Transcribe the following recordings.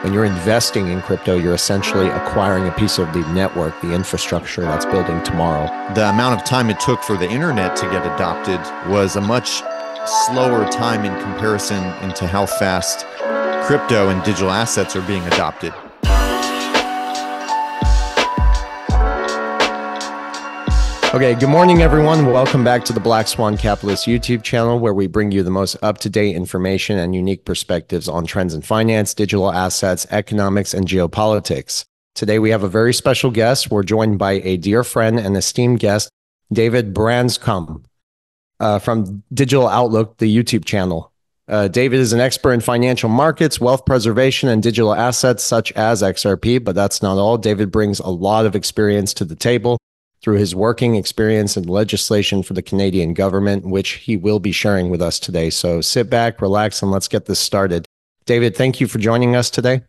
When you're investing in crypto, you're essentially acquiring a piece of the network, the infrastructure that's building tomorrow. The amount of time it took for the internet to get adopted was a much slower time in comparison into how fast crypto and digital assets are being adopted. Okay, good morning, everyone. Welcome back to the Black Swan Capitalist YouTube channel, where we bring you the most up-to-date information and unique perspectives on trends in finance, digital assets, economics, and geopolitics. Today, we have a very special guest. We're joined by a dear friend and esteemed guest, David Branscombe, from Digital Outlook, the YouTube channel. David is an expert in financial markets, wealth preservation, and digital assets such as XRP, but that's not all. David brings a lot of experience to the table through his working experience in legislation for the Canadian government, which he will be sharing with us today. So sit back, relax, and let's get this started. David, thank you for joining us today.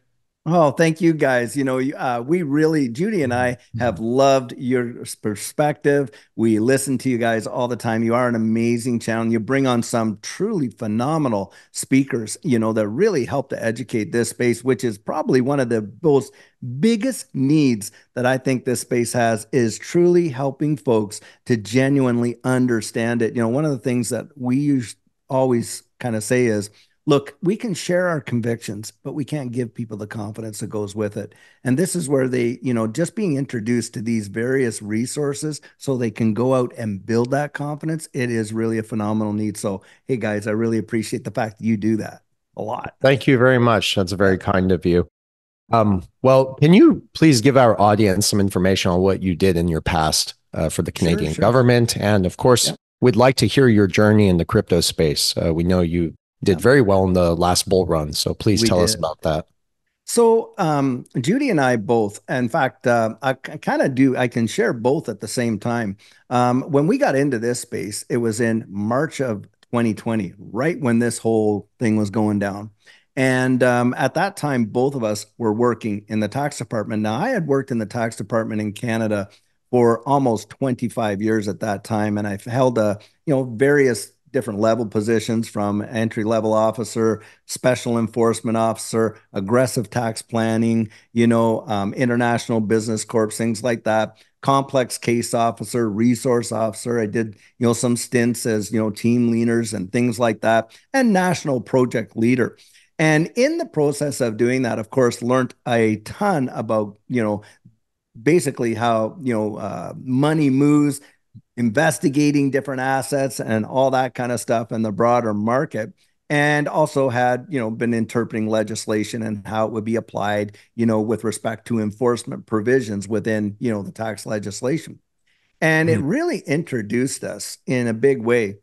Oh, thank you guys. We really, Judy and I have loved your perspective. We listen to you guys all the time. You are an amazing channel. You bring on some truly phenomenal speakers, that really help to educate this space, which is probably one of the most biggest needs that I think this space has, is truly helping folks to genuinely understand it. One of the things that we always kind of say is, look, we can share our convictions, but we can't give people the confidence that goes with it. And this is where they, just being introduced to these various resources so they can go out and build that confidence, it is really a phenomenal need. So, hey, guys, I really appreciate the fact that you do that a lot. Thank you very much. That's very kind of you. Well, can you please give our audience some information on what you did in your past for the Canadian government? And of course, we'd like to hear your journey in the crypto space. We know you did very well in the last bull run. So please tell us about that. So Judy and I both, in fact, I can share both at the same time. When we got into this space, it was in March of 2020, right when this whole thing was going down. And at that time, both of us were working in the tax department. Now, I had worked in the tax department in Canada for almost 25 years at that time, and I've held various different level positions, from entry-level officer, special enforcement officer, aggressive tax planning, international business corps, things like that, complex case officer, resource officer. I did, some stints as, team leaders and things like that, and national project leader. And in the process of doing that, of course, learned a ton about, basically how, money moves, investigating different assets and all that kind of stuff in the broader market. And also had, been interpreting legislation and how it would be applied, with respect to enforcement provisions within, the tax legislation. And it really introduced us in a big way,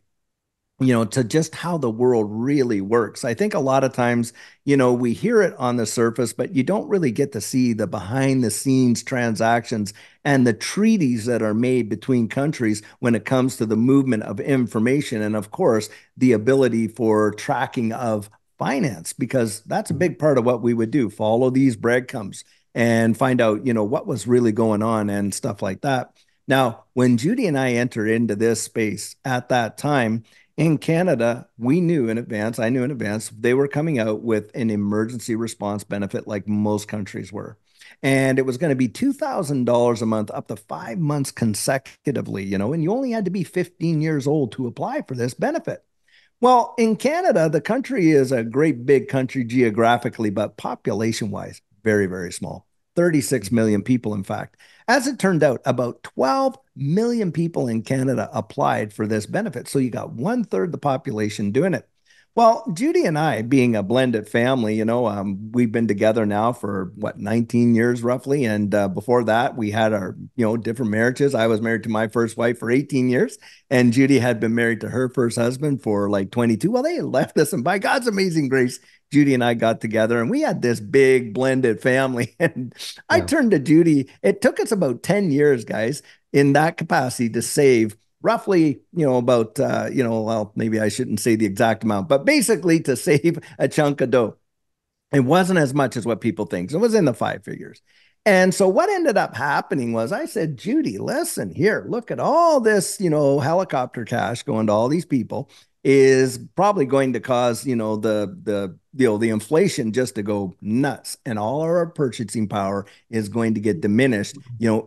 to just how the world really works. I think a lot of times, we hear it on the surface, but you don't really get to see the behind the scenes transactions and the treaties that are made between countries when it comes to the movement of information. And of course, the ability for tracking of finance, because that's a big part of what we would do, follow these breadcrumbs and find out, what was really going on and stuff like that. Now, when Judy and I entered into this space at that time, in Canada, we knew in advance, I knew in advance, they were coming out with an emergency response benefit like most countries were. And it was going to be $2,000 a month, up to 5 months consecutively, and you only had to be 15 years old to apply for this benefit. Well, in Canada, the country is a great big country geographically, but population-wise, very, very small. 36 million people, in fact. As it turned out, about 12 million people in Canada applied for this benefit. So you got 1/3 the population doing it. Well, Judy and I, being a blended family, we've been together now for 19 years roughly. And before that, we had our, different marriages. I was married to my first wife for 18 years, and Judy had been married to her first husband for like 22. Well, they left us, and by God's amazing grace, Judy and I got together and we had this big blended family. And I turned to Judy. It took us about 10 years, guys, in that capacity to save roughly, about, well, maybe I shouldn't say the exact amount, but basically to save a chunk of dough. It wasn't as much as what people think. So it was in the 5 figures. And so what ended up happening was I said, Judy, listen here, look at all this, helicopter cash going to all these people. is probably going to cause, the inflation just to go nuts, and all our purchasing power is going to get diminished,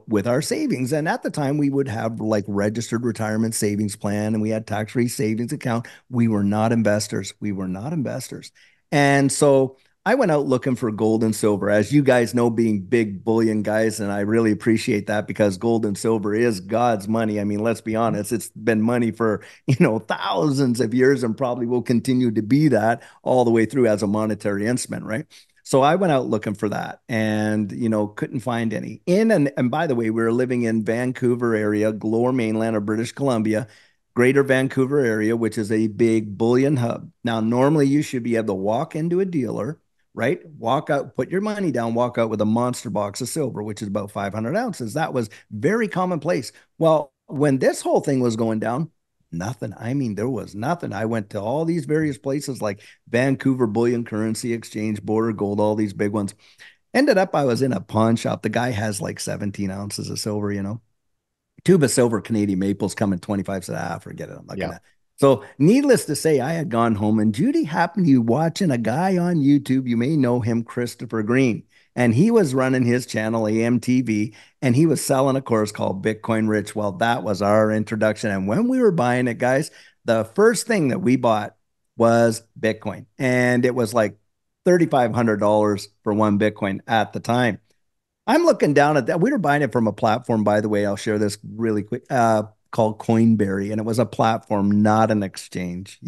with our savings. And at the time, we would have like registered retirement savings plan, and we had tax-free savings account. We were not investors. We were not investors. And so I went out looking for gold and silver, as you guys know, being big bullion guys. And I really appreciate that, because gold and silver is God's money. I mean, let's be honest, it's been money for, thousands of years, and probably will continue to be that all the way through as a monetary instrument, right? So I went out looking for that, and, couldn't find any. And by the way, we were living in Vancouver area, lower mainland of British Columbia, Greater Vancouver area, which is a big bullion hub. Now, normally you should be able to walk into a dealer, right? Walk out, put your money down, walk out with a monster box of silver, which is about 500 ounces. That was very commonplace. Well, when this whole thing was going down, nothing. I mean, there was nothing. I went to all these various places like Vancouver Bullion Currency Exchange, Border Gold, all these big ones. Ended up, I was in a pawn shop. The guy has like 17 ounces of silver, tube of silver Canadian maples coming 25 cents. Forget it. I'm not gonna. So, needless to say, I had gone home, and Judy happened to be watching a guy on YouTube. You may know him, Christopher Green. And he was running his channel, AMTV, and he was selling a course called Bitcoin Rich. Well, that was our introduction. And when we were buying it, guys, the first thing that we bought was Bitcoin. And it was like $3,500 for one Bitcoin at the time. I'm looking down at that. We were buying it from a platform, by the way. I'll share this really quick, called Coinberry, and it was a platform, not an exchange.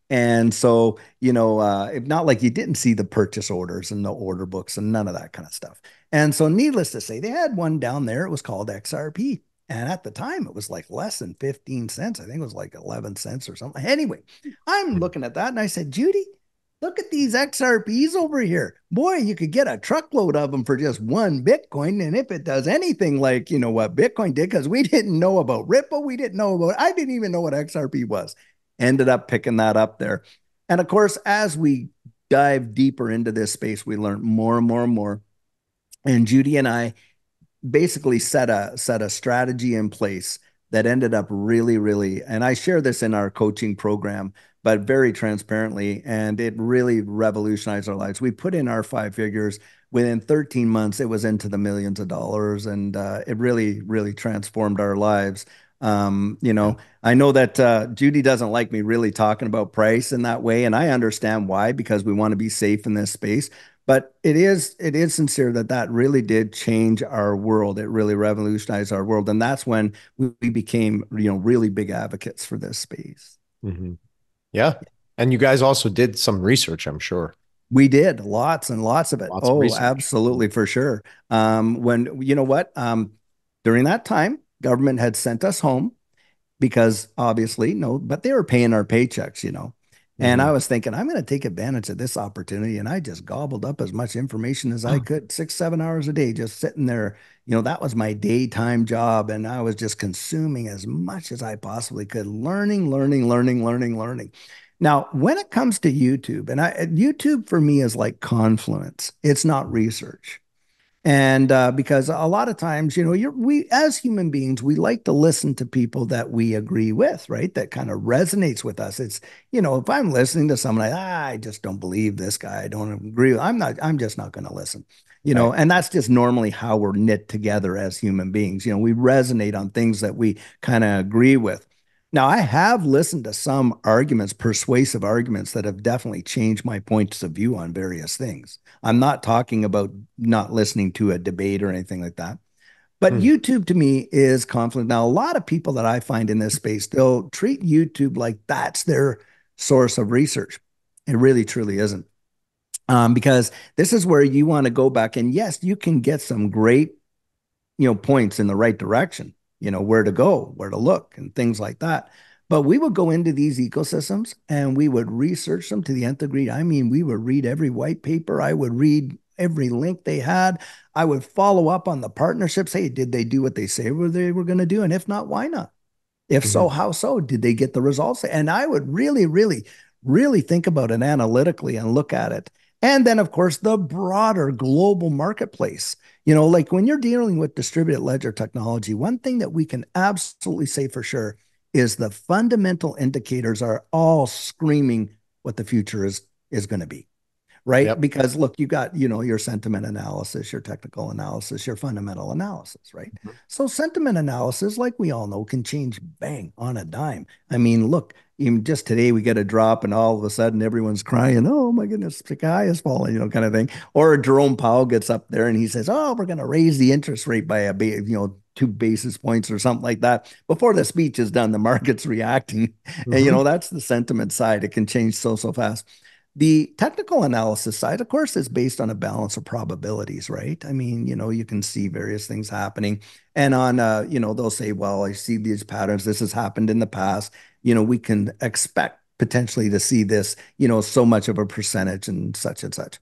And so, if not, like, you didn't see the purchase orders and the order books and none of that kind of stuff. And so, needless to say, they had one down there. It was called XRP. And at the time, it was like less than 15 cents. I think it was like 11 cents or something. Anyway, I'm looking at that, and I said, Judy, look at these XRPs over here. Boy, you could get a truckload of them for just one Bitcoin. And if it does anything like, what Bitcoin did, because we didn't know about Ripple, I didn't even know what XRP was. Ended up picking that up there. And of course, as we dive deeper into this space, we learned more and more and more. And Judy and I basically set a strategy in place that ended up really, really, and I share this in our coaching program, but very transparently, and it really revolutionized our lives. We put in our 5 figures. Within 13 months, it was into the millions of dollars, and it really, really transformed our lives. I know that Judy doesn't like me really talking about price in that way, and I understand why, because we want to be safe in this space. But it is sincere that really did change our world. It really revolutionized our world, and that's when we became, really big advocates for this space. Mm-hmm. Yeah. And you guys also did some research, I'm sure. We did lots and lots of it. Lots of research. Absolutely, for sure. When, you know what, during that time, government had sent us home, because obviously, no, but they were paying our paychecks. And I was thinking, I'm going to take advantage of this opportunity. And I just gobbled up as much information as I could, 6, 7 hours a day, just sitting there. That was my daytime job. And I was just consuming as much as I possibly could, learning, learning, learning, learning, learning. Now, when it comes to YouTube, and YouTube for me is like Confluence, it's not research. And because a lot of times, we as human beings, we like to listen to people that we agree with, right? That kind of resonates with us. It's, if I'm listening to someone, I just don't believe this guy. I don't agree. I'm just not going to listen, Right. and that's just normally how we're knit together as human beings. We resonate on things that we kind of agree with. Now, I have listened to some arguments, persuasive arguments, that have definitely changed my points of view on various things. I'm not talking about not listening to a debate or anything like that. But Hmm. YouTube to me is conflict. Now, a lot of people that I find in this space, they'll treat YouTube like that's their source of research. It really, truly isn't. Because this is where you want to go back. And yes, you can get some great, points in the right direction, where to go, where to look, and things like that. But we would go into these ecosystems and we would research them to the nth degree. I mean, we would read every white paper. I would read every link they had. I would follow up on the partnerships. Hey, did they do what they say they were going to do? And if not, why not? If so, how so? Did they get the results? And I would really, really, really think about it analytically and look at it. And then, of course, the broader global marketplace. Like when you're dealing with distributed ledger technology, one thing that we can absolutely say for sure is the fundamental indicators are all screaming what the future is going to be, right? Yep. Because look, you got, your sentiment analysis, your technical analysis, your fundamental analysis, right? Mhm. So sentiment analysis, like we all know, can change bang on a dime. I mean, look, even just today we get a drop and all of a sudden everyone's crying, oh my goodness, the sky is falling, kind of thing. Or Jerome Powell gets up there and he says, oh, we're going to raise the interest rate by 2 basis points or something like that. Before the speech is done, the market's reacting. And, Mhm. that's the sentiment side. It can change so fast. The technical analysis side, of course, is based on a balance of probabilities, right? I mean, you can see various things happening. And they'll say, well, I see these patterns. This has happened in the past. We can expect potentially to see this, so much of a percentage and such and such.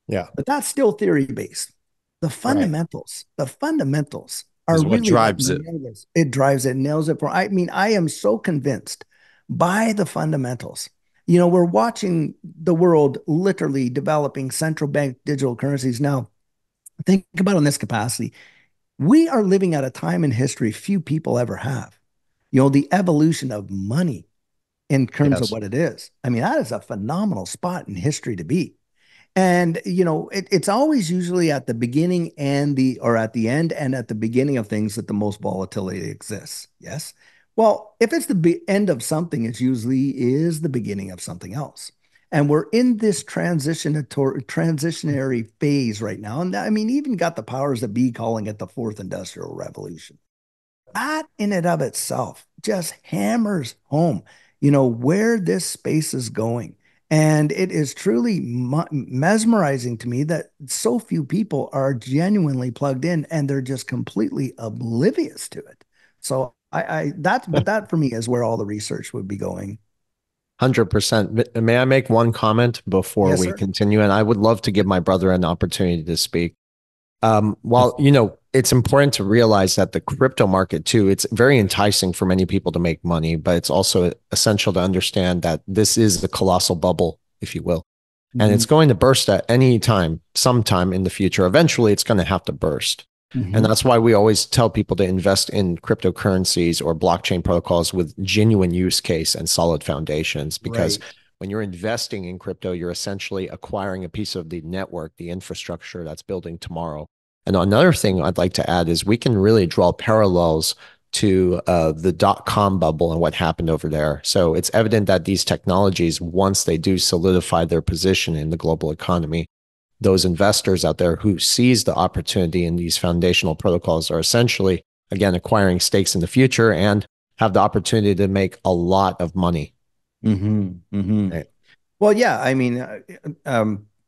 Yeah. But that's still theory based. Right. The fundamentals are Is what really what drives it. nails it. It drives it, nails it. I mean, I am so convinced by the fundamentals. We're watching the world literally developing central bank digital currencies now. Think about it in this capacity. We are living at a time in history few people ever have. The evolution of money in terms of Yes. what it is. I mean, that is a phenomenal spot in history to be. And it's always usually at the beginning or at the end and at the beginning of things that the most volatility exists. Yes. Well, if it's the end of something, it usually is the beginning of something else. And we're in this transitionary phase right now. And I mean, even got the powers that be calling it the fourth industrial revolution. That in and of itself just hammers home, where this space is going. And it is truly mesmerizing to me that so few people are genuinely plugged in and they're just completely oblivious to it. So but that for me is where all the research would be going. 100%. May I make one comment before Yes, we sir. continue? And I would love to give my brother an opportunity to speak. While, it's important to realize that the crypto market too, it's very enticing for many people to make money, but it's also essential to understand that this is a colossal bubble, if you will. And it's Mhm. going to burst at any time, sometime in the future. Eventually, it's going to have to burst. And Mhm. that's why we always tell people to invest in cryptocurrencies or blockchain protocols with genuine use case and solid foundations. Because Right. when you're investing in crypto, you're essentially acquiring a piece of the network, the infrastructure that's building tomorrow. And another thing I'd like to add is we can really draw parallels to the dot-com bubble and what happened over there. So it's evident that these technologies, once they do solidify their position in the global economy, those investors out there who seize the opportunity in these foundational protocols are essentially, again, acquiring stakes in the future and have the opportunity to make a lot of money. Mhm. Mhm. Right. Well, yeah, I mean,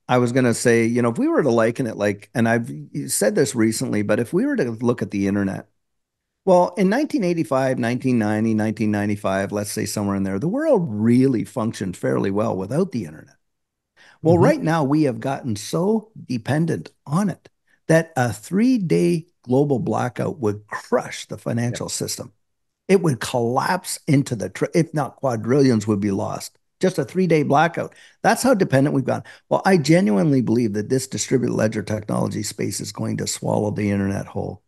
I was going to say, if we were to liken it like, and I've said this recently, but if we were to look at the internet, well, in 1985, 1990, 1995, let's say somewhere in there, the world really functioned fairly well without the internet. Well, Mm-hmm. right now we have gotten so dependent on it that a 3 day global blackout would crush the Yep. financial system. It would collapse into if not quadrillions would be lost. Just a 3 day blackout. That's how dependent we've gone. Well, I genuinely believe that this distributed ledger technology space is going to swallow the internet whole.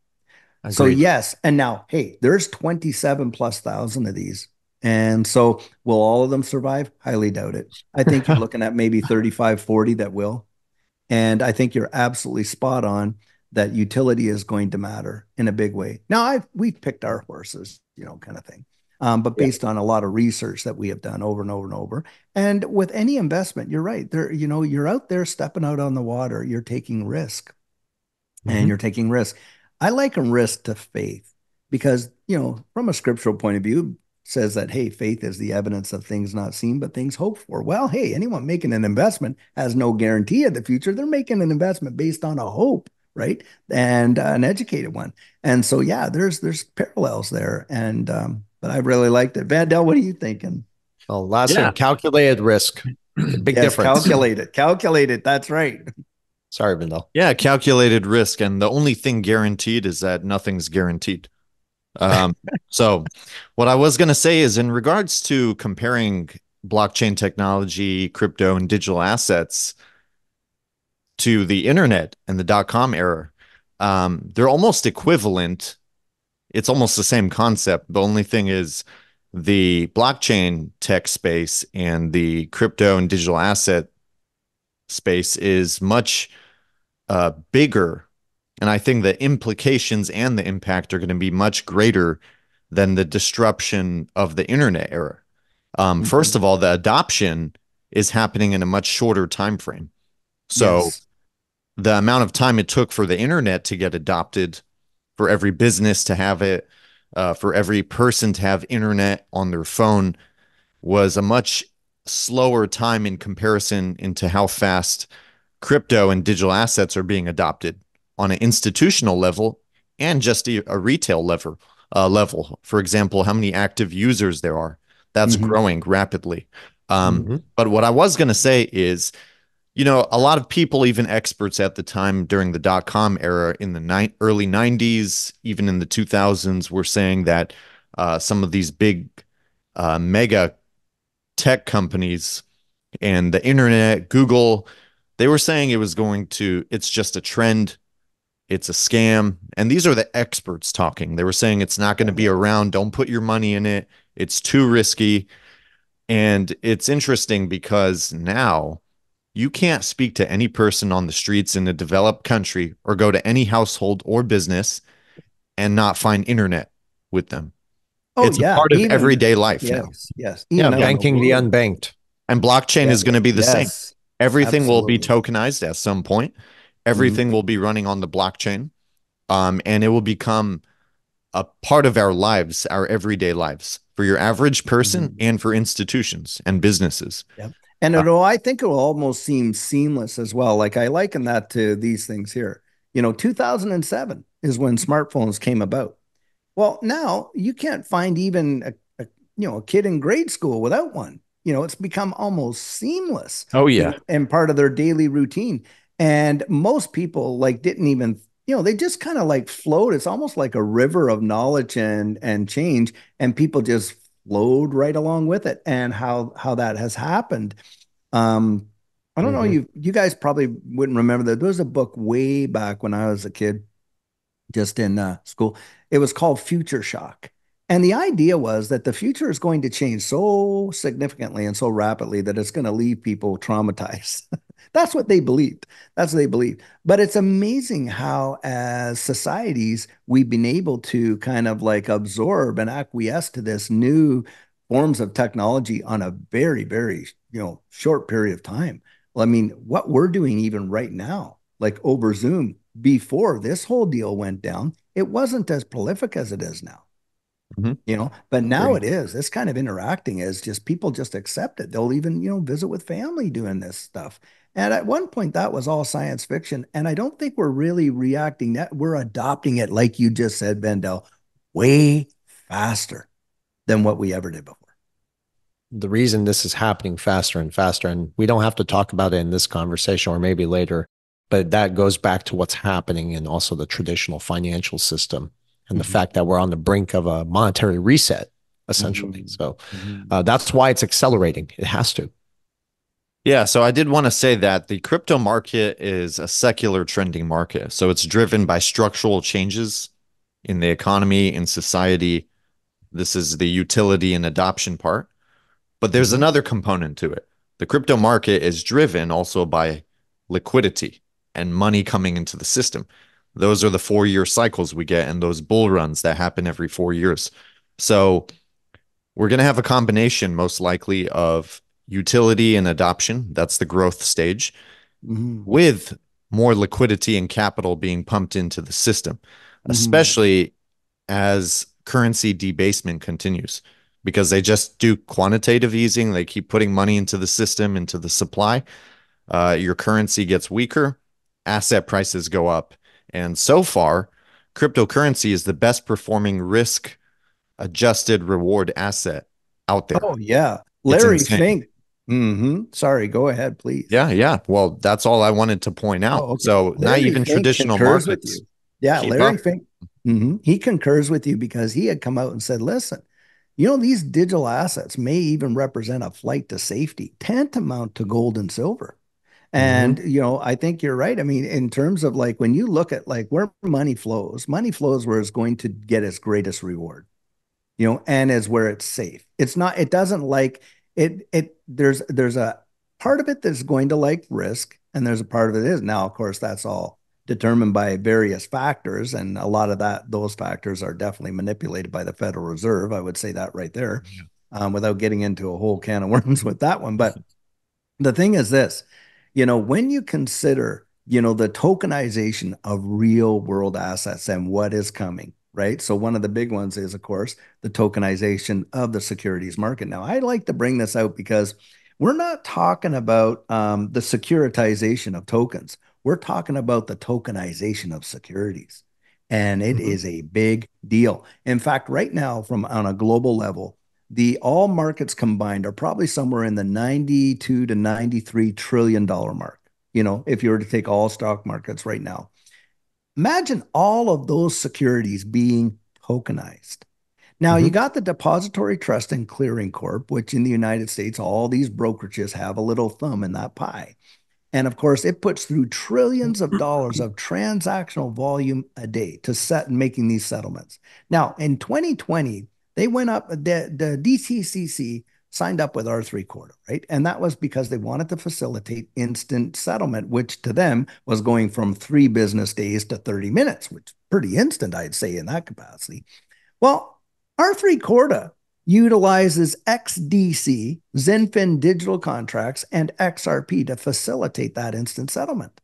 So Agreed. yes, and now, hey, there's 27 plus thousand of these. And so will all of them survive? Highly doubt it. I think you're looking at maybe 35, 40 that will. And I think you're absolutely spot on that utility is going to matter in a big way. Now, we've picked our horses, kind of thing. But Yeah. based on a lot of research that we have done over and over and over. And with any investment, you're right. You're out there stepping out on the water, you're taking risk and Mm-hmm. you're taking risk. I liken risk to faith because, from a scriptural point of view, says that, hey, faith is the evidence of things not seen, but things hoped for. Well, hey, anyone making an investment has no guarantee of the future. They're making an investment based on a hope, right? And an educated one. And so, yeah, there's parallels there. And, but I really liked it. Vandell, what are you thinking? Well, last Yeah. thing, calculated risk. Big Yes, difference. calculate it. That's right. Sorry, Vandal. Yeah, calculated risk. And the only thing guaranteed is that nothing's guaranteed. Um, so what I was going to say is in regards to comparing blockchain technology, crypto, and digital assets to the internet and the dot-com era, they're almost equivalent. It's almost the same concept. The only thing is the blockchain tech space and the crypto and digital asset space is much bigger. And I think the implications and the impact are going to be much greater than the disruption of the internet era. First Mhm. of all, the adoption is happening in a much shorter time frame. So Yes. the amount of time it took for the internet to get adopted, for every business to have it, for every person to have internet on their phone, was a much slower time in comparison into how fast crypto and digital assets are being adopted on an institutional level and just a retail level. For example, how many active users there are. That's Hmm. growing rapidly. Hmm. But what I was going to say is, a lot of people, even experts at the time during the dot-com era in the early 90s, even in the 2000s, were saying that some of these big mega tech companies and the internet, Google, they were saying it's just a trend, it's a scam. And these are the experts talking. They were saying it's not going to be around. Don't put your money in it. It's too risky. And it's interesting because now you can't speak to any person on the streets in a developed country or go to any household or business and not find internet with them. Oh It's a yeah, part of even everyday life now. yes, yes, Yeah, even out in the banking the world. unbanked. And blockchain Yeah, is going to be the same. yes, Everything will be absolutely. tokenized at some point. Mhm. Everything will be running on the blockchain. And it will become a part of our lives, our everyday lives, for your average person Mhm. and for institutions and businesses. Yeah. And Uh, I think it will almost seem seamless as well. Like I liken that to these things here. 2007 is when smartphones came about. Well, now you can't find even a kid in grade school without one. It's become almost seamless, Oh yeah. and part of their daily routine. And most people like didn't even, they just kind of like float. It's almost like a river of knowledge and change, and people just flowed right along with it. And how that has happened. Um, I don't know. Hmm. You guys probably wouldn't remember that. There was a book way back when I was a kid just in school. It was called Future Shock. And the idea was that the future is going to change so significantly and so rapidly that it's going to leave people traumatized. That's what they believed. That's what they believed. But it's amazing how, as societies, we've been able to kind of like absorb and acquiesce to this new forms of technology on a very, very, short period of time. Well, I mean, what we're doing even right now, like over Zoom, before this whole deal went down, it wasn't as prolific as it is now, mhm. but now Agree. it is. This kind of interacting is just people just accept it. They'll even, visit with family doing this stuff. And at one point, that was all science fiction. And I don't think we're really reacting that we're adopting it, like you just said, Vandell, way faster than what we ever did before. The reason this is happening faster and faster, and we don't have to talk about it in this conversation or maybe later, but that goes back to what's happening in also the traditional financial system and the Mhm. fact that we're on the brink of a monetary reset, essentially. Mhm. So Mhm. that's why it's accelerating. It has to. Yeah, so I did want to say that the crypto market is a secular trending market. So it's driven by structural changes in the economy, in society. This is the utility and adoption part. But there's Mhm. another component to it. The crypto market is driven also by liquidity and money coming into the system. Those are the 4-year cycles we get and those bull runs that happen every 4 years. So we're going to have a combination, most likely, of utility and adoption. That's the growth stage, Mhm. with more liquidity and capital being pumped into the system, Mhm. especially as currency debasement continues, because they just do quantitative easing. They keep putting money into the system, into the supply. Your currency gets weaker, asset prices go up. And so far, cryptocurrency is the best performing risk adjusted reward asset out there. Oh yeah, It's Larry insane. Fink. Sorry, go ahead, please. Yeah, yeah. Well, that's all I wanted to point out. Oh, okay. So not Larry even Fink traditional concurs with markets you. Yeah, keep Larry up. Fink. He concurs with you because he had come out and said, listen, these digital assets may even represent a flight to safety, tantamount to gold and silver. Hmm. And, I think you're right. I mean, in terms of like when you look at like where money flows where it's going to get its greatest reward. and is where it's safe. It's not, it doesn't like there's a part of it that's going to like risk, and there's a part of it is. Now, of course, that's all determined by various factors, and a lot of those factors are definitely manipulated by the Federal Reserve. I would say that right there, without getting into a whole can of worms with that one. But the thing is this, when you consider, the tokenization of real world assets and what is coming, right? So one of the big ones is, of course, the tokenization of the securities market. Now, I like to bring this out because we're not talking about the securitization of tokens. We're talking about the tokenization of securities. And it is a big deal. In fact, right now, on a global level, all markets combined are probably somewhere in the 92 to 93 trillion dollar mark. If you were to take all stock markets right now, imagine all of those securities being tokenized. Now, you got the Depository Trust and Clearing Corp, which in the United States, all these brokerages have a little thumb in that pie. And of course, it puts through trillions of dollars of transactional volume a day to set and making these settlements. Now, in 2020, they went up, the DTCC signed up with R3 Corda, right? And that was because they wanted to facilitate instant settlement, which to them was going from 3 business days to 30 minutes, which is pretty instant, I'd say, in that capacity. Well, R3 Corda utilizes XDC, XinFin digital contracts, and XRP to facilitate that instant settlement.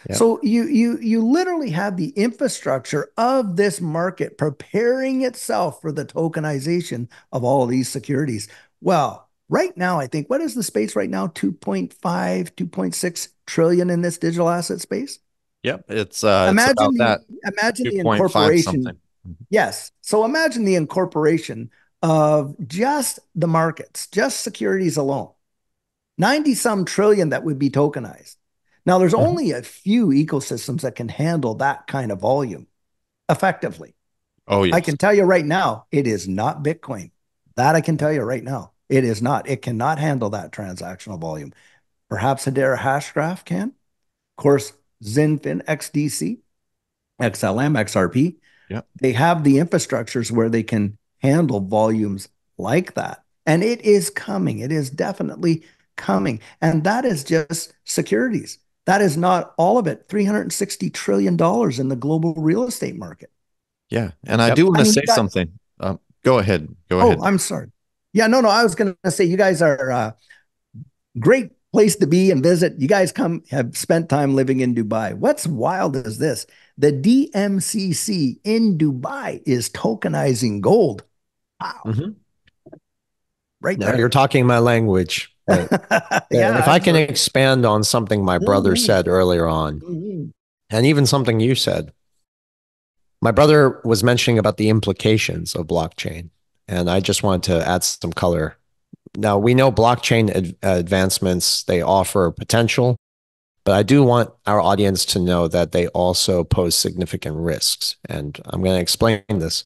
Yep. So you literally have the infrastructure of this market preparing itself for the tokenization of all of these securities. Well, right now, I think, what is the space right now? 2.5, 2.6 trillion in this digital asset space? Yep. It's about that. Imagine the incorporation. Something. Yes. So imagine the incorporation of just the markets, just securities alone. 90 some trillion that would be tokenized. Now, there's only a few ecosystems that can handle that kind of volume effectively. Oh, yes. I can tell you right now, it is not Bitcoin. That I can tell you right now. It is not. It cannot handle that transactional volume. Perhaps Hedera Hashgraph can. Of course, XinFin, XDC, XLM, XRP. Yep. They have the infrastructures where they can handle volumes like that. And it is coming. It is definitely coming. And that is just securities. That is not all of it. $360 trillion in the global real estate market. Yeah. And I do want to say something. Go ahead. Go ahead. Oh, I'm sorry. Yeah, no. I was going to say you guys are a great place to be and visit. You guys have spent time living in Dubai. What's wild is this. The DMCC in Dubai is tokenizing gold. Wow. Right now there. You're talking my language. Yeah, if I can expand on something my brother said earlier on, and even something you said, my brother was mentioning about the implications of blockchain, and I just wanted to add some color. Now, we know blockchain advancements, they offer potential, but I do want our audience to know that they also pose significant risks. And I'm going to explain this.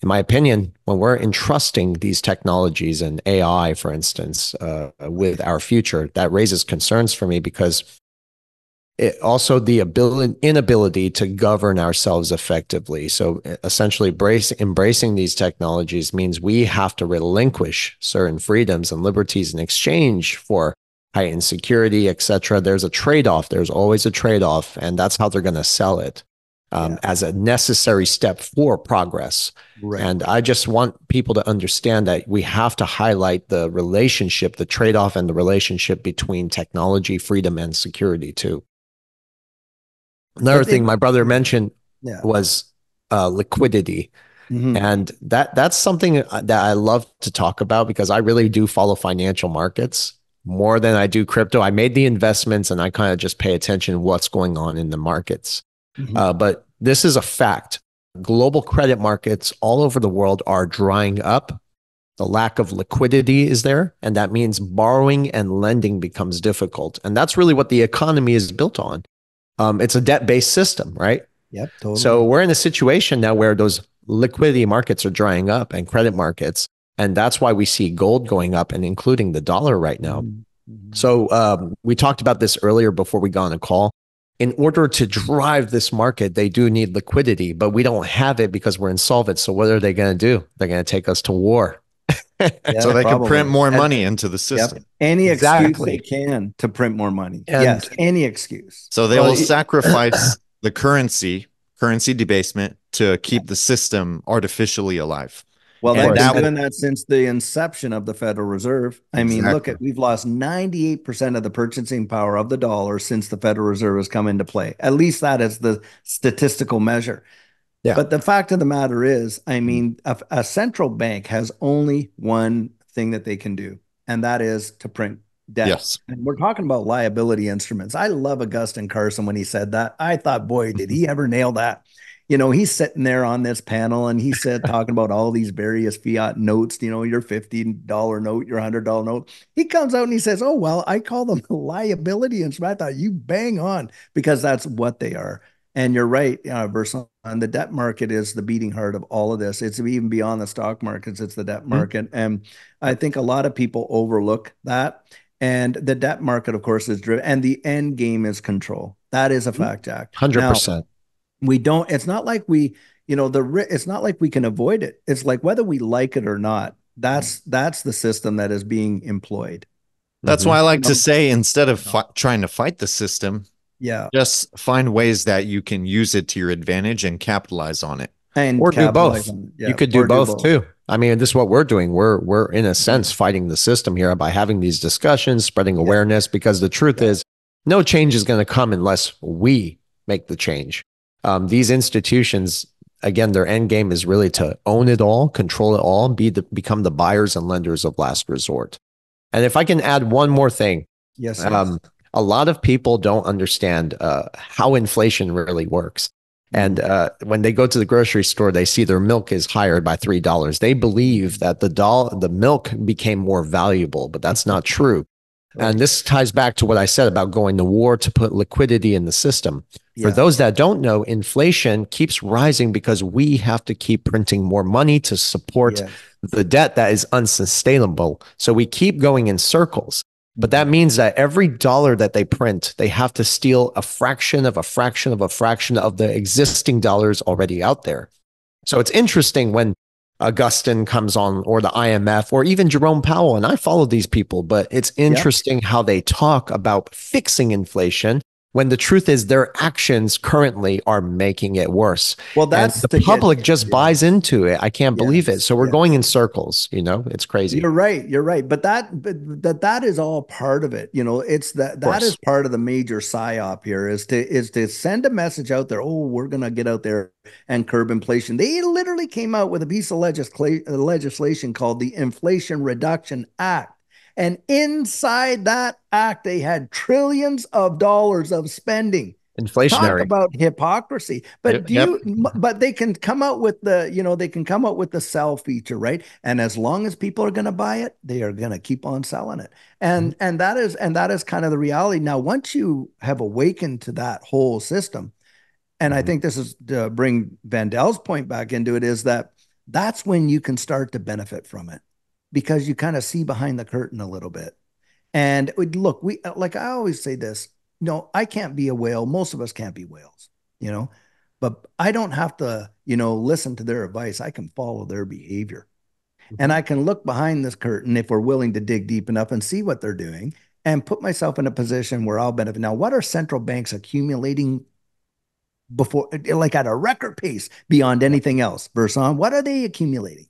In my opinion, when we're entrusting these technologies and AI, for instance, with our future, that raises concerns for me because it also the inability to govern ourselves effectively. So essentially embracing these technologies means we have to relinquish certain freedoms and liberties in exchange for heightened security, et cetera. There's a trade-off. There's always a trade-off, and that's how they're going to sell it as a necessary step for progress. Right. And I just want people to understand that we have to highlight the relationship, the trade-off and the relationship between technology, freedom, and security too. Another thing my brother mentioned was liquidity. And that's something that I love to talk about because I really do follow financial markets more than I do crypto. I made the investments and I kind of just pay attention to what's going on in the markets. But this is a fact. Global credit markets all over the world are drying up. The lack of liquidity is there, and that means borrowing and lending becomes difficult. And that's really what the economy is built on. It's a debt-based system, right? Yep, totally. So we're in a situation now where those liquidity markets are drying up and credit markets, and that's why we see gold going up and including the dollar right now. So we talked about this earlier before we got on a call. in order to drive this market, they do need liquidity, but we don't have it because we're insolvent. So what are they going to do? They're going to take us to war. Yeah, So they can print probably. more money into the system. Yep. Any excuse they Exactly. can to print more money. And Yes, any excuse. So they will sacrifice the currency debasement to keep the system artificially alive. Well, they've course. been that doing that since the inception of the Federal Reserve. I mean, look Exactly. at, we've lost 98% of the purchasing power of the dollar since the Federal Reserve has come into play. At least that is the statistical measure. Yeah. But the fact of the matter is, I mean, a central bank has only one thing that they can do, and that is to print debt. Yes. And we're talking about liability instruments. I love Augustine Carson when he said that. I thought, boy, did he ever nail that. You know, he's sitting there on this panel and he said, talking about all these various fiat notes, you know, your $50 note, your $100 note. He comes out and he says, oh, well, I call them liability instruments. I thought you bang on, because that's what they are. And you're right, Versa. And the debt market is the beating heart of all of this. It's even beyond the stock markets, it's the debt market. And I think a lot of people overlook that. And the debt market, of course, is driven, and the end game is control. That is a fact, Jack. 100%. We don't, it's not like we, you know, it's not like we can avoid it. It's like whether we like it or not, that's the system that is being employed. That's why I like to say, instead of trying to fight the system, yeah, just find ways that you can use it to your advantage and capitalize on it. And or do both. Yeah, you could do both too. I mean, this is what we're doing. We're in a sense fighting the system here by having these discussions, spreading awareness, because the truth is no change is going to come unless we make the change. These institutions, again, their end game is really to own it all, control it all, become the buyers and lenders of last resort. And if I can add one more thing, yes, a lot of people don't understand how inflation really works. And when they go to the grocery store, they see their milk is higher by $3. They believe that the milk became more valuable, but that's not true. Right. And this ties back to what I said about going to war to put liquidity in the system. For those that don't know, inflation keeps rising because we have to keep printing more money to support the debt that is unsustainable. So we keep going in circles. But that means that every dollar that they print, they have to steal a fraction of a fraction of a fraction of the existing dollars already out there. So it's interesting when Augustine comes on, or the IMF, or even Jerome Powell, and I follow these people, but it's interesting how they talk about fixing inflation when the truth is their actions currently are making it worse. Well, that's the public just buys into it. I can't believe it. So we're going in circles, you know, it's crazy. You're right. But that is all part of it. You know, it's that is part of the major psyop here, is to send a message out there. Oh, we're going to get out there and curb inflation. They literally came out with a piece of legislation called the Inflation Reduction Act. And inside that act, they had trillions of dollars of spending. Inflationary. Talk about hypocrisy. But but they can come out with the sell feature, right? And as long as people are going to buy it, they are going to keep on selling it. And that is kind of the reality. Now, once you have awakened to that whole system, and I think this is to bring Vandell's point back into it, is that's when you can start to benefit from it, because you kind of see behind the curtain a little bit. And look, like I always say this, no, I can't be a whale. Most of us can't be whales, you know, but I don't have to, you know, listen to their advice. I can follow their behavior. And I can look behind this curtain, if we're willing to dig deep enough, and see what they're doing and put myself in a position where I'll benefit. Now, what are central banks accumulating before, like at a record pace beyond anything else? Burson, what are they accumulating?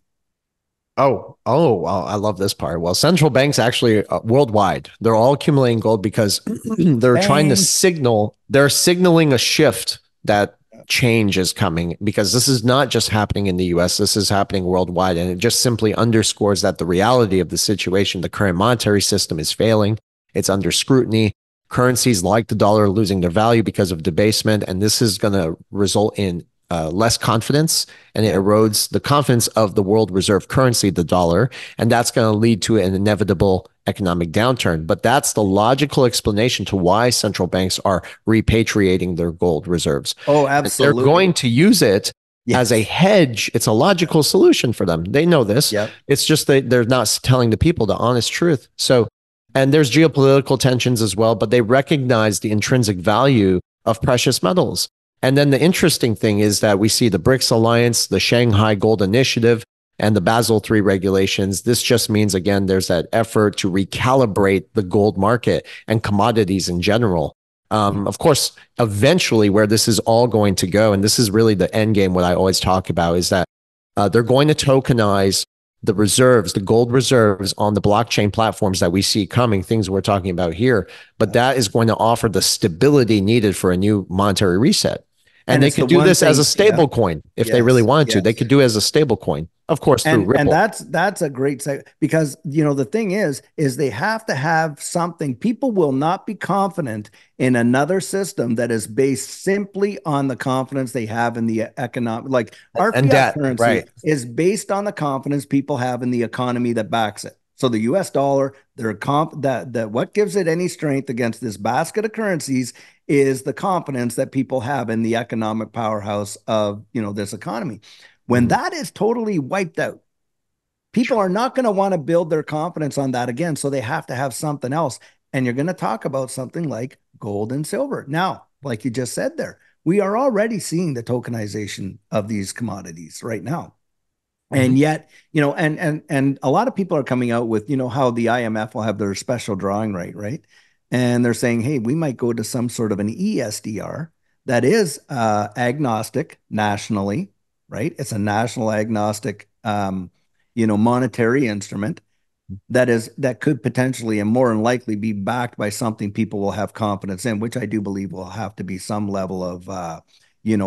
Oh, well, I love this part. Well, central banks actually worldwide, they're all accumulating gold because they're trying to they're signaling a shift that change is coming, because this is not just happening in the US, this is happening worldwide. And it just simply underscores that the reality of the situation, the current monetary system is failing. It's under scrutiny. Currencies like the dollar are losing their value because of debasement. And this is going to result in less confidence, and it erodes the confidence of the world reserve currency, the dollar, and that's going to lead to an inevitable economic downturn. But that's the logical explanation to why central banks are repatriating their gold reserves. Oh, absolutely. They're going to use it as a hedge. It's a logical solution for them. They know this. It's just that they're not telling the people the honest truth. So, and there's geopolitical tensions as well, but they recognize the intrinsic value of precious metals. And then the interesting thing is that we see the BRICS Alliance, the Shanghai Gold Initiative, and the Basel III regulations. This just means, again, there's that effort to recalibrate the gold market and commodities in general. Of course, eventually, where this is all going to go, and this is really the end game, what I always talk about is that they're going to tokenize the reserves, the gold reserves on the blockchain platforms that we see coming, things we're talking about here. But that is going to offer the stability needed for a new monetary reset. And they could do this as a stable coin if they really wanted to. They could do it as a stable coin, of course, through Ripple. And that's a great seg because the thing is they have to have something. People will not be confident in another system that is based simply on the confidence they have in the economic. Like our fiat currency is based on the confidence people have in the economy that backs it. So the U.S. dollar, that what gives it any strength against this basket of currencies is the confidence that people have in the economic powerhouse of this economy. When that is totally wiped out, people are not going to want to build their confidence on that again. So they have to have something else. And you're going to talk about something like gold and silver. Now, like you just said there, we are already seeing the tokenization of these commodities right now. And yet, and a lot of people are coming out with, how the IMF will have their special drawing right? And they're saying, hey, we might go to some sort of an ESDR that is agnostic nationally, right? It's a national agnostic, monetary instrument that could potentially and more than likely be backed by something people will have confidence in, which I do believe will have to be some level of,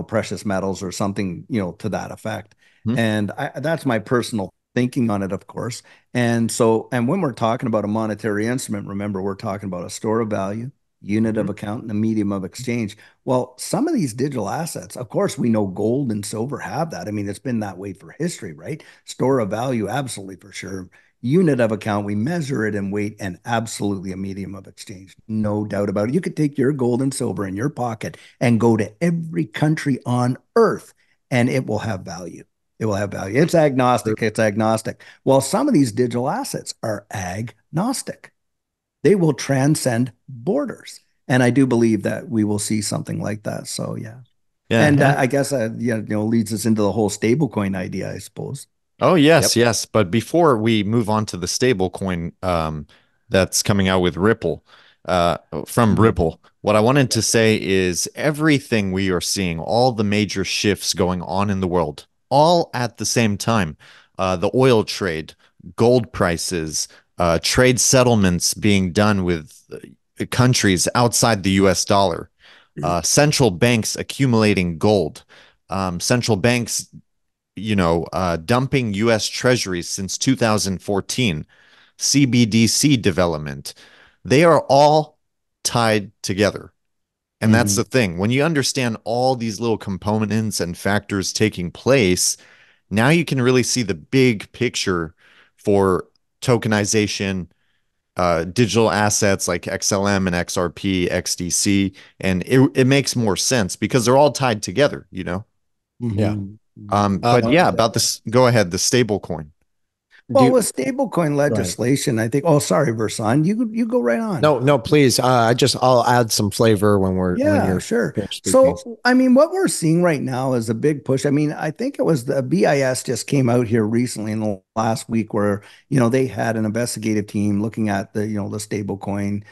precious metals or something, to that effect. And that's my personal thinking on it, of course. And when we're talking about a monetary instrument, remember, we're talking about a store of value, unit of account, and a medium of exchange. Well, some of these digital assets, of course, we know gold and silver have that. I mean, it's been that way for history, right? Store of value, absolutely for sure. Unit of account, we measure it in weight, and absolutely a medium of exchange. No doubt about it. You could take your gold and silver in your pocket and go to every country on earth, and it will have value. It will have value. It's agnostic. It's agnostic. Well, some of these digital assets are agnostic. They will transcend borders. And I do believe that we will see something like that. So, yeah. And I guess, leads us into the whole stablecoin idea, I suppose. Oh, yes, yes. But before we move on to the stablecoin that's coming out with Ripple, from Ripple, what I wanted to say is everything we are seeing, all the major shifts going on in the world, all at the same time. The oil trade, gold prices, trade settlements being done with countries outside the US dollar, central banks accumulating gold, central banks, dumping US treasuries since 2014, CBDC development. They are all tied together. And that's the thing. When you understand all these little components and factors taking place, now you can really see the big picture for tokenization, digital assets like XLM and XRP, XDC, and it makes more sense because they're all tied together, Yeah. But yeah, about this, go ahead, the stable coin. Well, with stablecoin legislation, I think. Oh, sorry, Versan, you go right on. No, please. I'll add some flavor when you're sure. So, I mean, what we're seeing right now is a big push. I mean, I think it was the BIS just came out here recently in the last week where they had an investigative team looking at the the stablecoin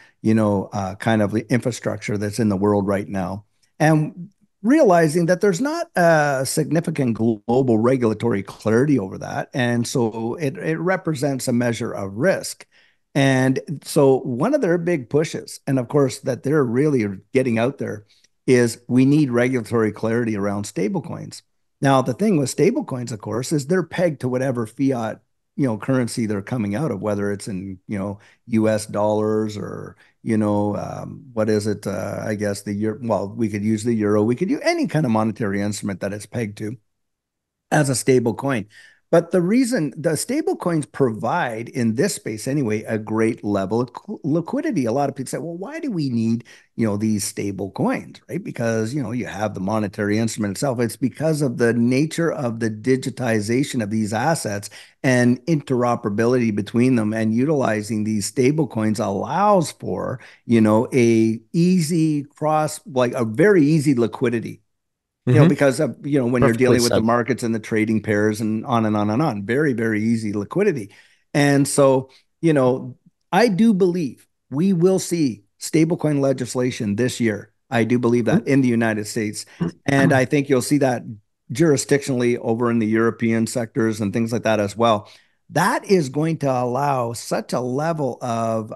kind of the infrastructure that's in the world right now, and realizing that there's not a significant global regulatory clarity over that. And so it represents a measure of risk. And so one of their big pushes, and of course that they're really getting out there, is we need regulatory clarity around stablecoins. Now, the thing with stablecoins, of course, is they're pegged to whatever fiat currency they're coming out of, whether it's in US dollars or what is it? I guess the euro. Well, we could use the euro. We could use any kind of monetary instrument that it's pegged to as a stable coin. But the reason the stable coins provide in this space anyway, a great level of liquidity. A lot of people say, well, why do we need, these stable coins, right? Because, you have the monetary instrument itself. It's because of the nature of the digitization of these assets and interoperability between them, and utilizing these stable coins allows for, a easy cross, like a very easy liquidity, Hmm. because of, when you're Perfectly dealing with the said. markets and the trading pairs and on and on and on, very, very easy liquidity. And so, you know, I do believe we will see stablecoin legislation this year. I do believe that in the United States. And I think you'll see that jurisdictionally over in the European sectors and things like that as well. That is going to allow such a level of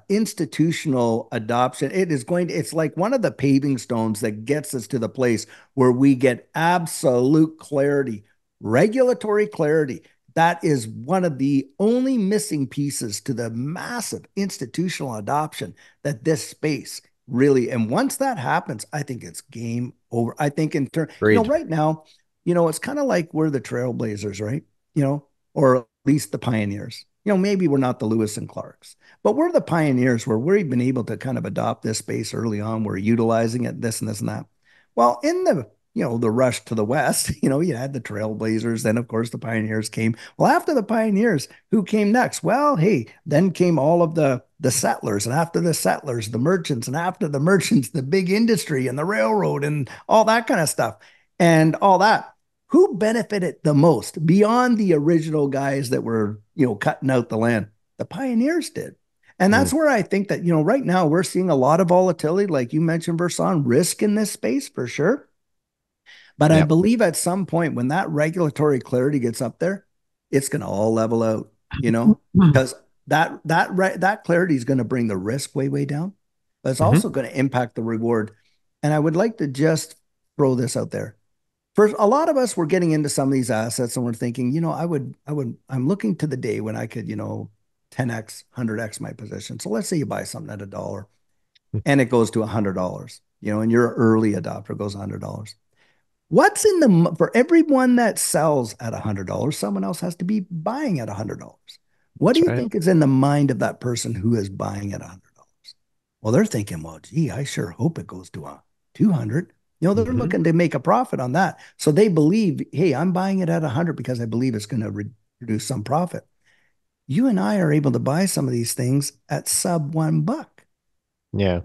institutional adoption. It's like one of the paving stones that gets us to the place where we get absolute clarity, regulatory clarity. That is one of the only missing pieces to the massive institutional adoption that this space really. And once that happens, I think it's game over. I think in turn, Agreed. right now, it's kind of like we're the trailblazers, right? Or at least the pioneers. Maybe we're not the Lewis and Clarks, but we're the pioneers where we've been able to kind of adopt this space early on. We're utilizing it, this and this and that. Well, in the rush to the West, you had the trailblazers. Then, of course, the pioneers came. Well, after the pioneers, who came next? Well, hey, then came all of the settlers. And after the settlers, the merchants. And after the merchants, the big industry and the railroad and all that kind of stuff. And all that. Who benefited the most beyond the original guys that were, cutting out the land? The pioneers did. And Mm. that's where I think that, right now we're seeing a lot of volatility, like you mentioned, Verson, risk in this space for sure. But I Yeah. believe at some point when that regulatory clarity gets up there, it's going to all level out, because that clarity is going to bring the risk way, way down, but it's Hmm. also going to impact the reward. And I would like to just throw this out there. For a lot of us, we're getting into some of these assets and we're thinking, I'm looking to the day when I could, 10x, 100x my position. So let's say you buy something at $1 and it goes to $100, and you're an early adopter, goes $100. What's in for everyone that sells at $100, someone else has to be buying at $100. What do That's you right. think is in the mind of that person who is buying at $100? Well, they're thinking, well, gee, I sure hope it goes to a 200. They're Hmm. looking to make a profit on that. So they believe, hey, I'm buying it at 100 because I believe it's going to produce some profit. You and I are able to buy some of these things at sub $1. Yeah.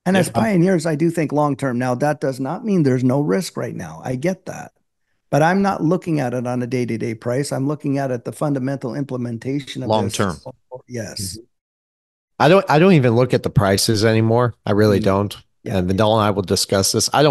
And as Yep. pioneers, I do think long term. Now, that does not mean there's no risk right now. I get that. But I'm not looking at it on a day-to-day price. I'm looking at it the fundamental implementation of Long this. term. Yes. I don't even look at the prices anymore. I really Mm. don't. Yeah. And Yeah. Vandell and I will discuss this. I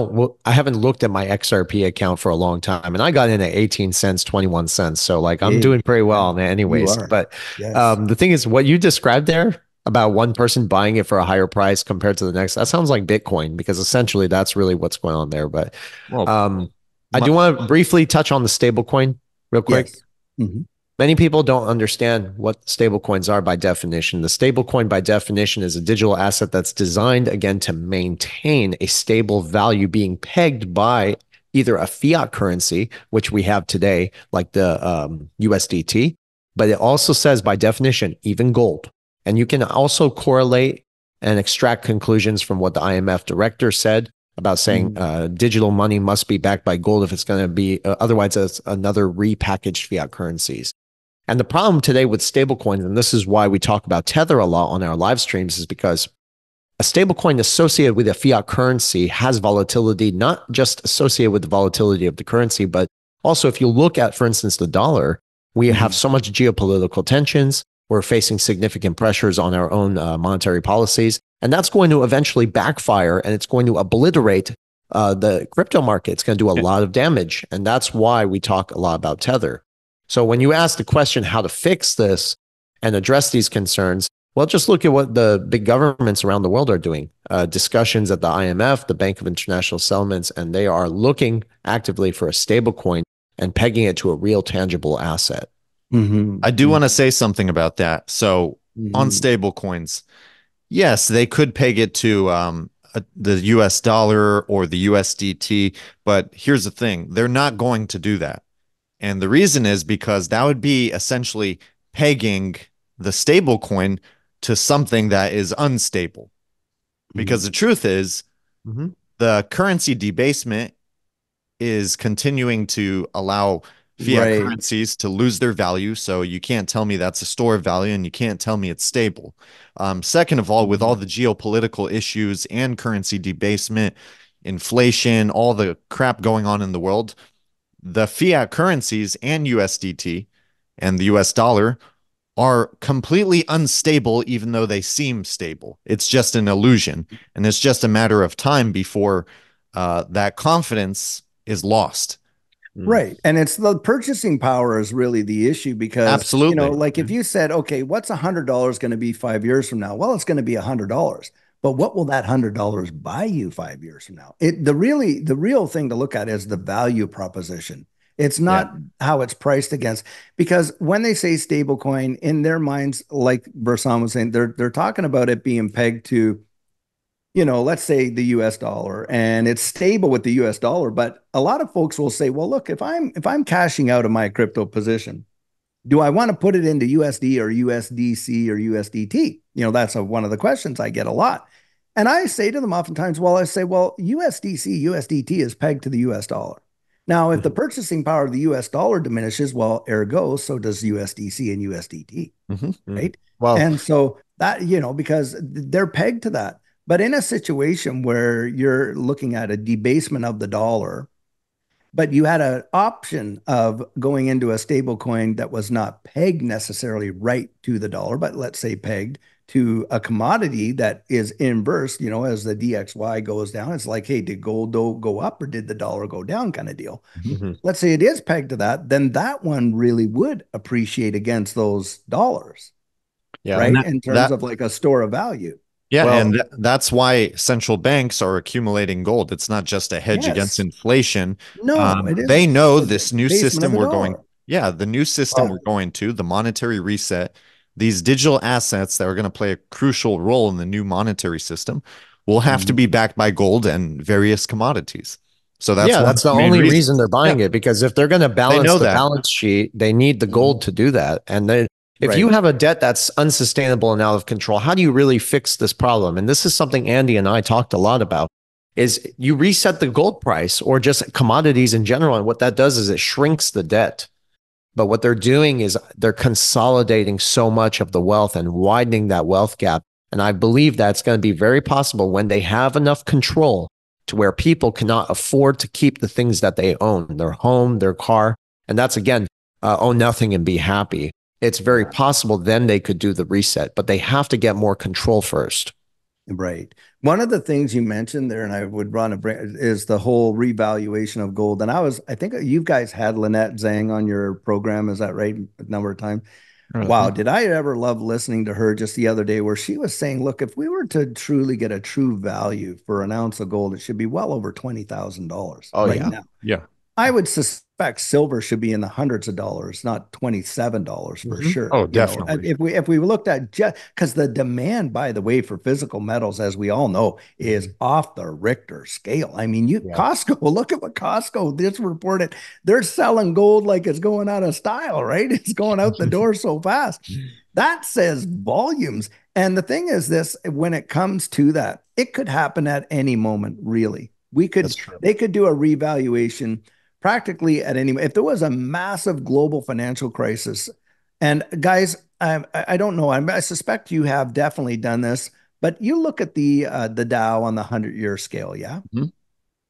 haven't looked at my XRP account for a long time, and I got in at 18 cents, 21 cents. So like I'm Hey, doing pretty yeah, well man, you anyways. are. But Yes. the thing is, what you described there about one person buying it for a higher price compared to the next, that sounds like Bitcoin because essentially that's really what's going on there. But Well, um, I my, do want to briefly touch on the stablecoin real quick. Yes. Mhm. Many people don't understand what stablecoins are by definition. The stablecoin, by definition, is a digital asset that's designed, again, to maintain a stable value being pegged by either a fiat currency, which we have today, like the USDT, but it also says, by definition, even gold. And you can also correlate and extract conclusions from what the IMF director said about saying Mhm. digital money must be backed by gold if it's going to be, otherwise, it's another repackaged fiat currencies. And the problem today with stablecoins, and this is why we talk about Tether a lot on our live streams, is because a stablecoin associated with a fiat currency has volatility, not just associated with the volatility of the currency, but also if you look at, for instance, the dollar, we have Mhm. so much geopolitical tensions. We're facing significant pressures on our own monetary policies. And that's going to eventually backfire and it's going to obliterate the crypto market. It's going to do a lot of damage. And that's why we talk a lot about Tether. So when you ask the question how to fix this and address these concerns, well, just look at what the big governments around the world are doing. Discussions at the IMF, the Bank of International Settlements, and they are looking actively for a stable coin and pegging it to a real tangible asset. Mhm. I do want to say something about that. So on Mhm. stable coins, yes, they could peg it to the US dollar or the USDT, but here's the thing, they're not going to do that. And the reason is because that would be essentially pegging the stable coin to something that is unstable. Because the truth is, Mm-hmm. the currency debasement is continuing to allow fiat Right. currencies to lose their value. So you can't tell me that's a store of value, and you can't tell me it's stable. Second of all, with all the geopolitical issues and currency debasement, inflation, all the crap going on in the world, the fiat currencies and USDT and the US dollar are completely unstable, even though they seem stable. It's just an illusion. And it's just a matter of time before that confidence is lost. Right. And it's the purchasing power is really the issue because, Absolutely. like if you said, okay, what's $100 going to be 5 years from now? Well, it's going to be $100. But what will that $100 buy you 5 years from now? The real thing to look at is the value proposition. It's Yeah. not how it's priced against, because when they say stablecoin in their minds, like Bersan was saying, they're talking about it being pegged to, let's say the US dollar, and it's stable with the US dollar. But a lot of folks will say, well, look, if I'm cashing out of my crypto position, do I want to put it into USD or USDC or USDT? That's one of the questions I get a lot. And I say to them oftentimes, well, I say, well, USDC, USDT is pegged to the US dollar. Now, if the purchasing power of the US dollar diminishes, well, ergo, so does USDC and USDT, Mm-hmm. right? Well, And so that, because they're pegged to that. But in a situation where you're looking at a debasement of the dollar, but you had an option of going into a stable coin that was not pegged necessarily right to the dollar, but let's say pegged to a commodity that is inverse, as the DXY goes down. It's like, hey, did gold go up or did the dollar go down kind of deal? mhm. Let's say it is pegged to that, then that one really would appreciate against those dollars, Yeah. And right? that, In terms that of like a store of value. Yeah, and Well, that's why central banks are accumulating gold. It's not just a hedge against Yes. inflation. No, it They isn't. know The this new basement of system the we're going, dollar. yeah, the new system we're well, going to, the monetary reset, these digital assets that are going to play a crucial role in the new monetary system will have to Mhm. be backed by gold and various commodities. So that's yeah, one of that's the the main only reason reasons. they're Yeah, buying it, because if they're going to they balance know the that. balance sheet, they need the Mhm. gold to do that. And then if you Right. have a debt that's unsustainable and out of control, how do you really fix this problem? And this is something Andy and I talked a lot about, is you reset the gold price or just commodities in general. And what that does is it shrinks the debt. But what they're doing is they're consolidating so much of the wealth and widening that wealth gap. And I believe that's going to be very possible when they have enough control to where people cannot afford to keep the things that they own, their home, their car. And that's again, own nothing and be happy. It's very Yeah. possible then they could do the reset, but they have to get more control first. Right. One of the things you mentioned there, and I would run a bring, is the whole revaluation of gold. And I think you guys had Lynette Zhang on your program. Is that right? A number of times. Wow. Did I ever love listening to her just the other day where she was saying, look, if we were to truly get a true value for an ounce of gold, it should be well over $20,000 Oh, right yeah. now. Yeah. I would suspect silver should be in the hundreds of dollars, not $27 for Mhm. sure. Oh, definitely. If we looked at just because the demand, by the way, for physical metals, as we all know, is off the Richter scale. I mean, Yeah. Costco, look at what Costco just reported. They're selling gold like it's going out of style, right? It's going out the door so fast. That says volumes. And the thing is this, when it comes to that, it could happen at any moment, really. That's true. They could do a revaluation practically at any. If there was a massive global financial crisis, and guys, I don't know, I suspect you have definitely done this, but you look at the Dow on the 100-year scale, yeah, Mhm.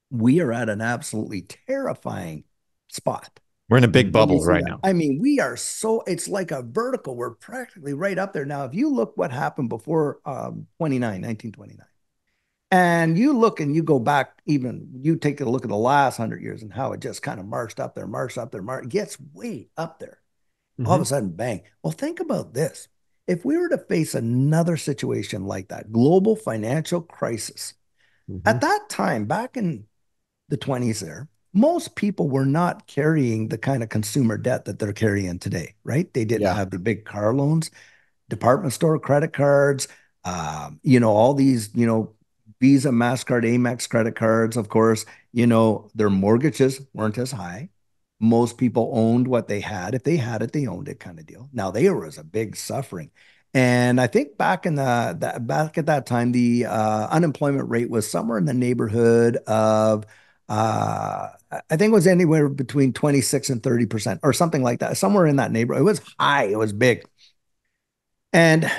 we are at an absolutely terrifying spot. We're in a big When you bubble see right that, now. I mean, we are so, it's like a vertical. We're practically right up there. Now, if you look what happened before 1929, and you look and you go back, even you take a look at the last 100 years and how it just kind of marched up there, it gets way up there. All of a Mhm. sudden, bang. Well, think about this. If we were to face another situation like that, global financial crisis, Mhm. at that time, back in the 20s there, most people were not carrying the kind of consumer debt that they're carrying today, right? They didn't Yeah. have the big car loans, department store credit cards, all these, Visa, MasterCard, Amex credit cards, of course, their mortgages weren't as high. Most people owned what they had. If they had it, they owned it, kind of deal. Now there was a big suffering. And I think back in back at that time, the unemployment rate was somewhere in the neighborhood of I think it was anywhere between 26 and 30% or something like that, somewhere in that neighborhood. It was high, it was big. And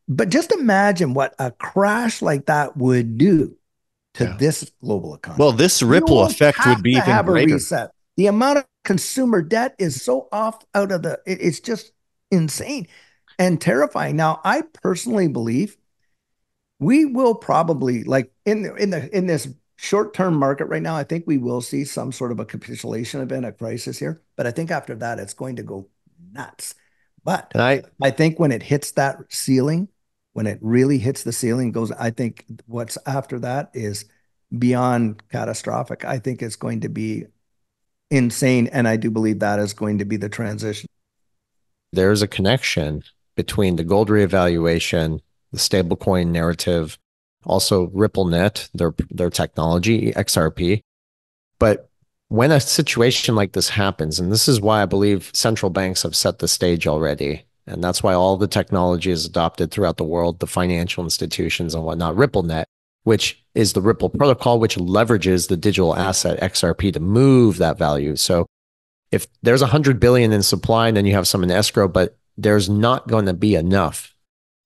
but just imagine what a crash like that would do to Yeah. this global economy. Well, this You ripple won't effect would have be to even have a greater. reset. The amount of consumer debt is so off out of it's just insane and terrifying. Now, I personally believe we will probably like in this short-term market right now, I think we will see some sort of a capitulation event, a crisis here. But I think after that, it's going to go nuts. But And I think when it hits that ceiling, when it really hits the ceiling, goes, I think what's after that is beyond catastrophic. I think it's going to be insane. And I do believe that is going to be the transition. there's a connection between the gold reevaluation, the stablecoin narrative, also RippleNet, their technology, XRP. But when a situation like this happens, and this is why I believe central banks have set the stage already, and that's why all the technology is adopted throughout the world, the financial institutions and whatnot, RippleNet, which is the Ripple protocol, which leverages the digital asset XRP to move that value. So if there's 100 billion in supply and then you have some in escrow, but there's not going to be enough,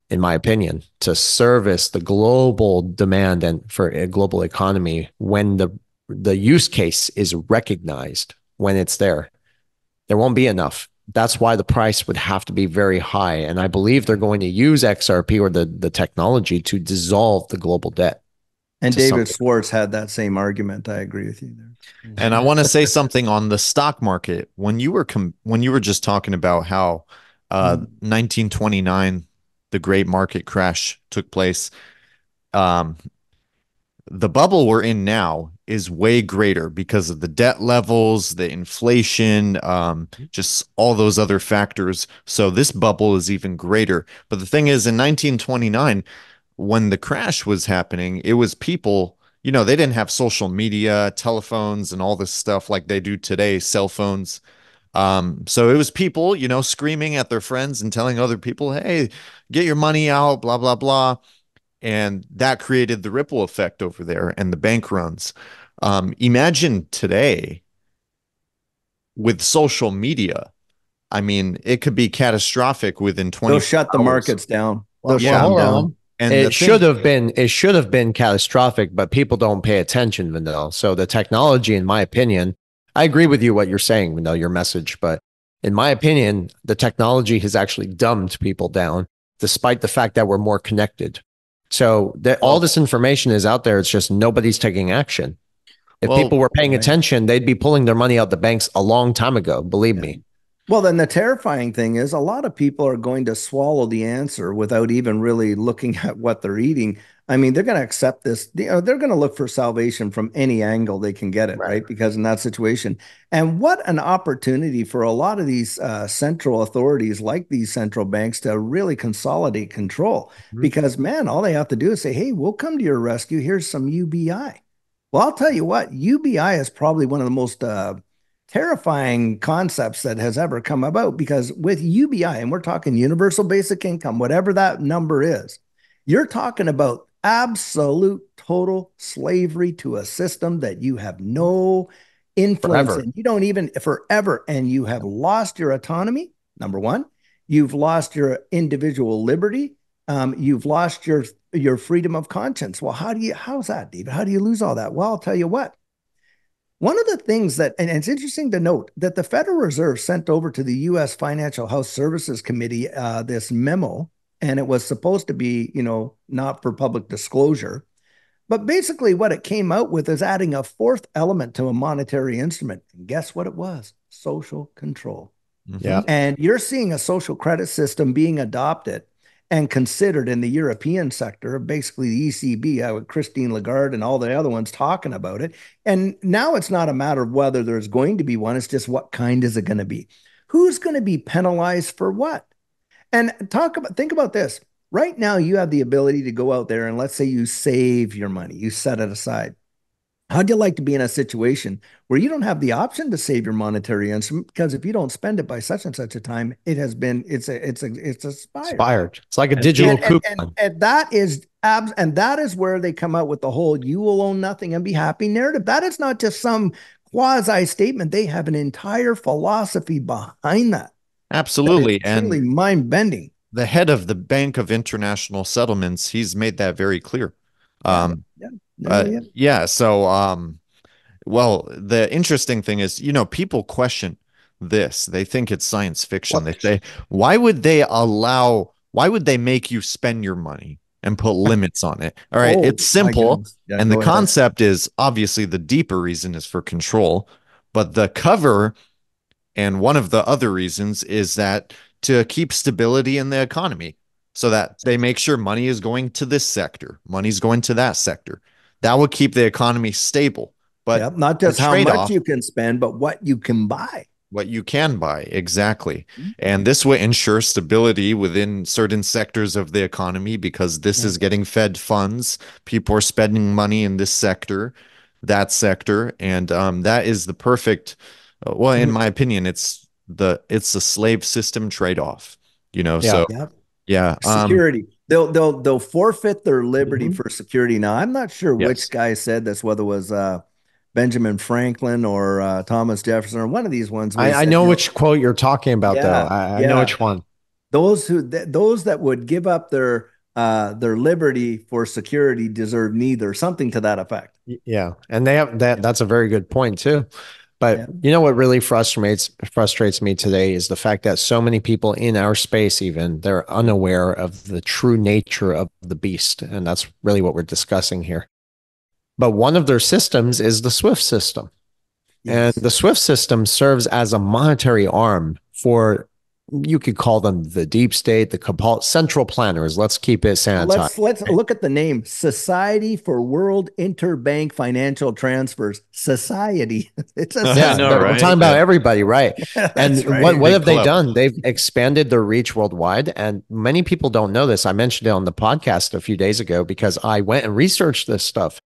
in my opinion, to service the global demand and for a global economy when the use case is recognized, when it's there. There won't be enough. That's why the price would have to be very high. And I believe they're going to use XRP or the technology to dissolve the global debt. And David Schwartz had that same argument. I agree with you there. And I want to say something on the stock market. When you were just talking about how 1929, the great market crash took place, the bubble we're in now is way greater because of the debt levels, the inflation, just all those other factors. So this bubble is even greater. But the thing is, in 1929, when the crash was happening, it was people, they didn't have social media, telephones, and all this stuff like they do today, cell phones. So it was people, screaming at their friends and telling other people, hey, get your money out, blah, blah, blah. And that created the ripple effect over there and the bank runs. Imagine today with social media. I mean, it could be catastrophic within 24 They'll shut the hours. markets down. Well, They'll shut them hold down. on. And it should have been catastrophic, but people don't pay attention, Vandell. So the technology, in my opinion, I agree with you what you're saying, Vandell, your message, but in my opinion, the technology has actually dumbed people down, despite the fact that we're more connected. So all this information is out there. It's just nobody's taking action. If people were paying attention, they'd be pulling their money out the banks a long time ago. Believe me. Well, then the terrifying thing is a lot of people are going to swallow the answer without even really looking at what they're eating. I mean, they're going to accept this. They're going to look for salvation from any angle they can get it, right? Because in that situation, and what an opportunity for a lot of these central authorities like these central banks to really consolidate control. Because, man, all they have to do is say, hey, we'll come to your rescue. Here's some UBI. Well, I'll tell you what, UBI is probably one of the most terrifying concepts that has ever come about, because with UBI, and we're talking universal basic income, whatever that number is, you're talking about absolute total slavery to a system that you have no influence in. You don't even forever, and you have lost your autonomy. Number one, you've lost your individual liberty. You've lost your freedom of conscience. Well, how's that, David? How do you lose all that? Well, I'll tell you what. One of the things that, and it's interesting to note that the Federal Reserve sent over to the U.S. Financial House Services Committee this memo, and it was supposed to be, not for public disclosure. But basically what it came out with is adding a fourth element to a monetary instrument. And guess what it was? Social control. Yeah. And you're seeing a social credit system being adopted and considered in the European sector, basically the ECB, with Christine Lagarde and all the other ones talking about it. And now it's not a matter of whether there's going to be one, it's just what kind is it going to be? Who's going to be penalized for what? And think about this. Right now, you have the ability to go out there and let's say you save your money, you set it aside. How'd you like to be in a situation where you don't have the option to save your monetary instrument because if you don't spend it by such and such a time, it's expired. Expired. It's like a And digital And coupon. and that is abs and that is where they come out with the whole "you will own nothing and be happy" narrative. That is not just some quasi statement. They have an entire philosophy behind that that is absolutely. truly And mind bending. the head of the Bank of International Settlements, he's made that very clear. Yeah, Um, yeah, yeah, yeah. yeah. So, well, the interesting thing is, people question this. They think it's science fiction. What? They say, why would they make you spend your money and put limits on it? All right, Oh it's my simple. goodness. Yeah, And the go ahead. concept is obviously the deeper reason is for control, but the cover and one of the other reasons is that to keep stability in the economy so that they make sure money is going to this sector, money's going to that sector. That will keep the economy stable. Yeah, But not the just how trade much off, you can spend, but what you can buy. what you can buy, exactly. And this will ensure stability within certain sectors of the economy because this Yeah. is getting fed funds. People are spending money in this sector, that sector, and that is the perfect. Well, in Mhm. my opinion, it's a slave system trade-off. Yeah. So Yeah. yeah, Security. They'll forfeit their liberty Mhm. for security. Now, I'm not sure which yes. guy said this, whether it was Benjamin Franklin or Thomas Jefferson or one of these ones where he I said, know which quote you're talking about, though. yeah, I know yeah, which one. those that would give up their liberty for security deserve neither, something to that effect. Yeah. And they have that. That's a very good point, too. But Yeah. you know what really frustrates me today is the fact that so many people in our space, even they're unaware of the true nature of the beast. And that's really what we're discussing here. But one of their systems is the SWIFT system. And Yes. the SWIFT system serves as a monetary arm for, you could call them the deep state, the cabal, central planners. Let's keep it Well, sanitized. let's look at the name Society for World Interbank Financial Transfers. Society. It's a I Yeah, know, system, we're talking right? about Yeah. everybody, right? That's And right. what Big have they club. done? They've expanded their reach worldwide, and many people don't know this. I mentioned it on the podcast a few days ago because I went and researched this stuff.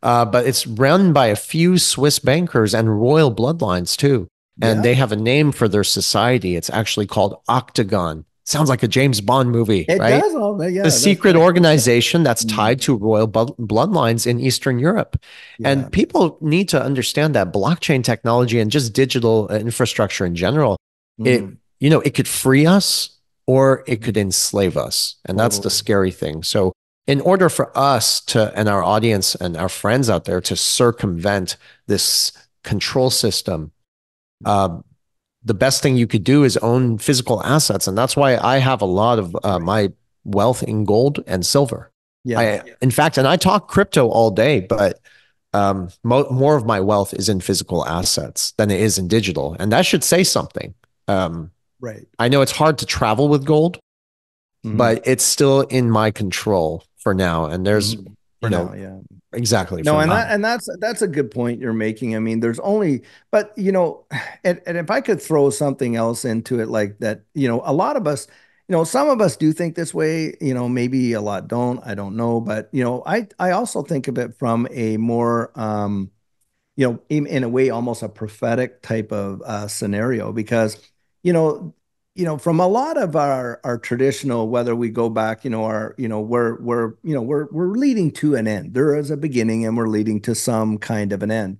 But it's run by a few Swiss bankers and royal bloodlines too, and Yeah. they have a name for their society. It's actually called Octagon. Sounds like a James Bond movie, It right? does. Oh, A yeah, that's secret right. organization that's Mm, tied to royal bloodlines in Eastern Europe. yeah. And people need to understand that blockchain technology and just digital infrastructure in general, it, Mhm. it could free us or it could enslave us. And that's the Totally. scary thing. So, in order for us to, and our audience and our friends out there to circumvent this control system, uh, the best thing you could do is own physical assets. And that's why I have a lot of my wealth in gold and silver. Yeah. In fact, and I talk crypto all day, but more of my wealth is in physical assets than it is in digital. And that should say something. Um, Right. I know it's hard to travel with gold, Mhm. but it's still in my control for now. And there's, Mhm. you For now, know, yeah. exactly for No, and now. that's a good point you're making. I mean, there's only, but and if I could throw something else into it like that, a lot of us, some of us do think this way, maybe a lot don't, I don't know, but I also think of it from a more in a way, almost a prophetic type of scenario because, you know, from a lot of our traditional, whether we go back, our, we're leading to an end. There is a beginning, and we're leading to some kind of an end.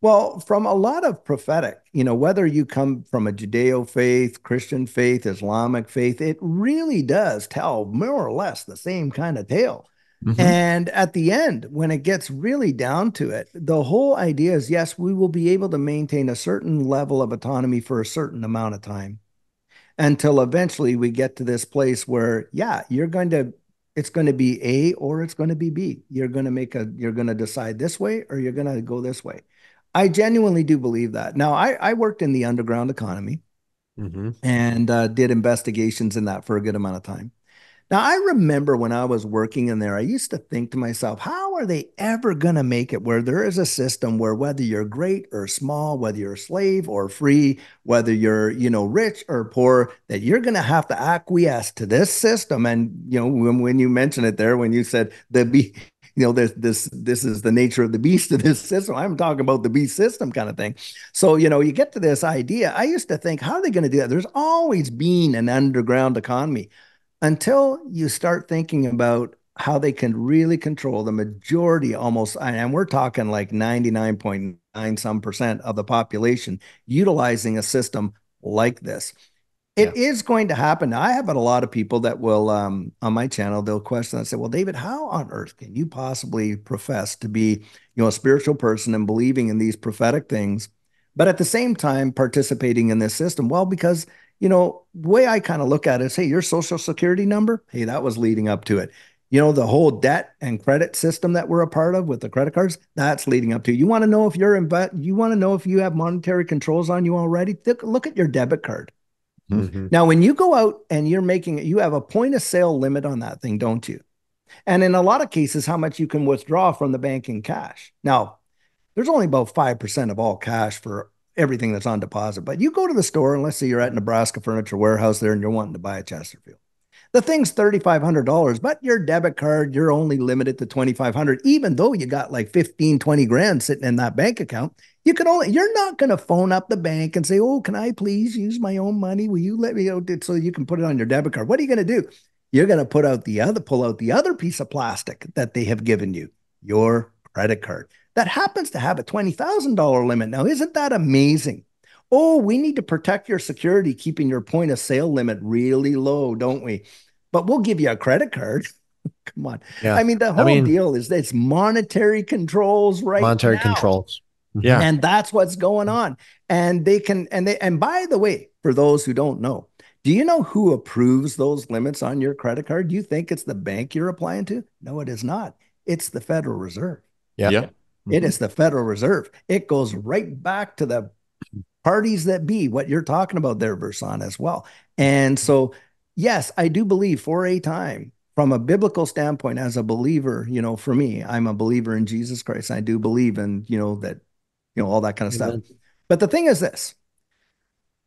Well, from a lot of prophetic, whether you come from a Judeo faith, Christian faith, Islamic faith, it really does tell more or less the same kind of tale. Mhm. And at the end, when it gets really down to it, the whole idea is yes, we will be able to maintain a certain level of autonomy for a certain amount of time until eventually we get to this place where, yeah, it's going to be A or it's going to be B. You're going to decide this way or you're going to go this way. I genuinely do believe that. Now, I worked in the underground economy Mhm. and did investigations in that for a good amount of time. Now, I remember when I was working in there, I used to think to myself, how are they ever going to make it where there is a system where whether you're great or small, whether you're a slave or free, whether you're, rich or poor, that you're going to have to acquiesce to this system. And, when you mentioned it there, when you said this is the nature of the beast of this system. I'm talking about the beast system kind of thing. So, you get to this idea. I used to think, how are they going to do that? There's always been an underground economy until you start thinking about how they can really control the majority almost, and we're talking like 99.9 some percent of the population utilizing a system like this. Yeah. It is going to happen. I have had a lot of people that will, on my channel, they'll question and say, well, David, how on earth can you possibly profess to be, a spiritual person and believing in these prophetic things, but at the same time participating in this system? Well, because, the way I kind of look at it is, hey, your social security number, hey, that was leading up to it. The whole debt and credit system that we're a part of with the credit cards, that's leading up to. You want to know if you want to know if you have monetary controls on you already? Look at your debit card. Mhm. Now, when you go out and you have a point of sale limit on that thing, don't you? And in a lot of cases, how much you can withdraw from the bank in cash. Now, there's only about 5% of all cash for everything that's on deposit. But you go to the store, and let's say you're at Nebraska Furniture Warehouse there and you're wanting to buy a Chesterfield. The thing's $3,500, but your debit card, you're only limited to 2,500, even though you got like 15, 20 grand sitting in that bank account. You're not going to phone up the bank and say, oh, can I please use my own money? Will you let me out so you can put it on your debit card? What are you going to do? You're going to pull out the other piece of plastic that they have given you, your credit card. That happens to have a $20,000 limit. Now, isn't that amazing? Oh, we need to protect your security, keeping your point of sale limit really low, don't we? But we'll give you a credit card. Come on. Yeah. I mean, the whole deal is that it's monetary controls right Monetary now. controls. Yeah. And that's what's going on. And and by the way, for those who don't know, do you know who approves those limits on your credit card? Do you think it's the bank you're applying to? No, it is not. It's the Federal Reserve. Yeah. Yeah. It is the Federal Reserve. It goes right back to the parties that be, what you're talking about there, Versan, as well. And so, yes, I do believe for a time, from a biblical standpoint, as a believer, for me, I'm a believer in Jesus Christ. I do believe in, that, all that kind of stuff. Amen. But the thing is this,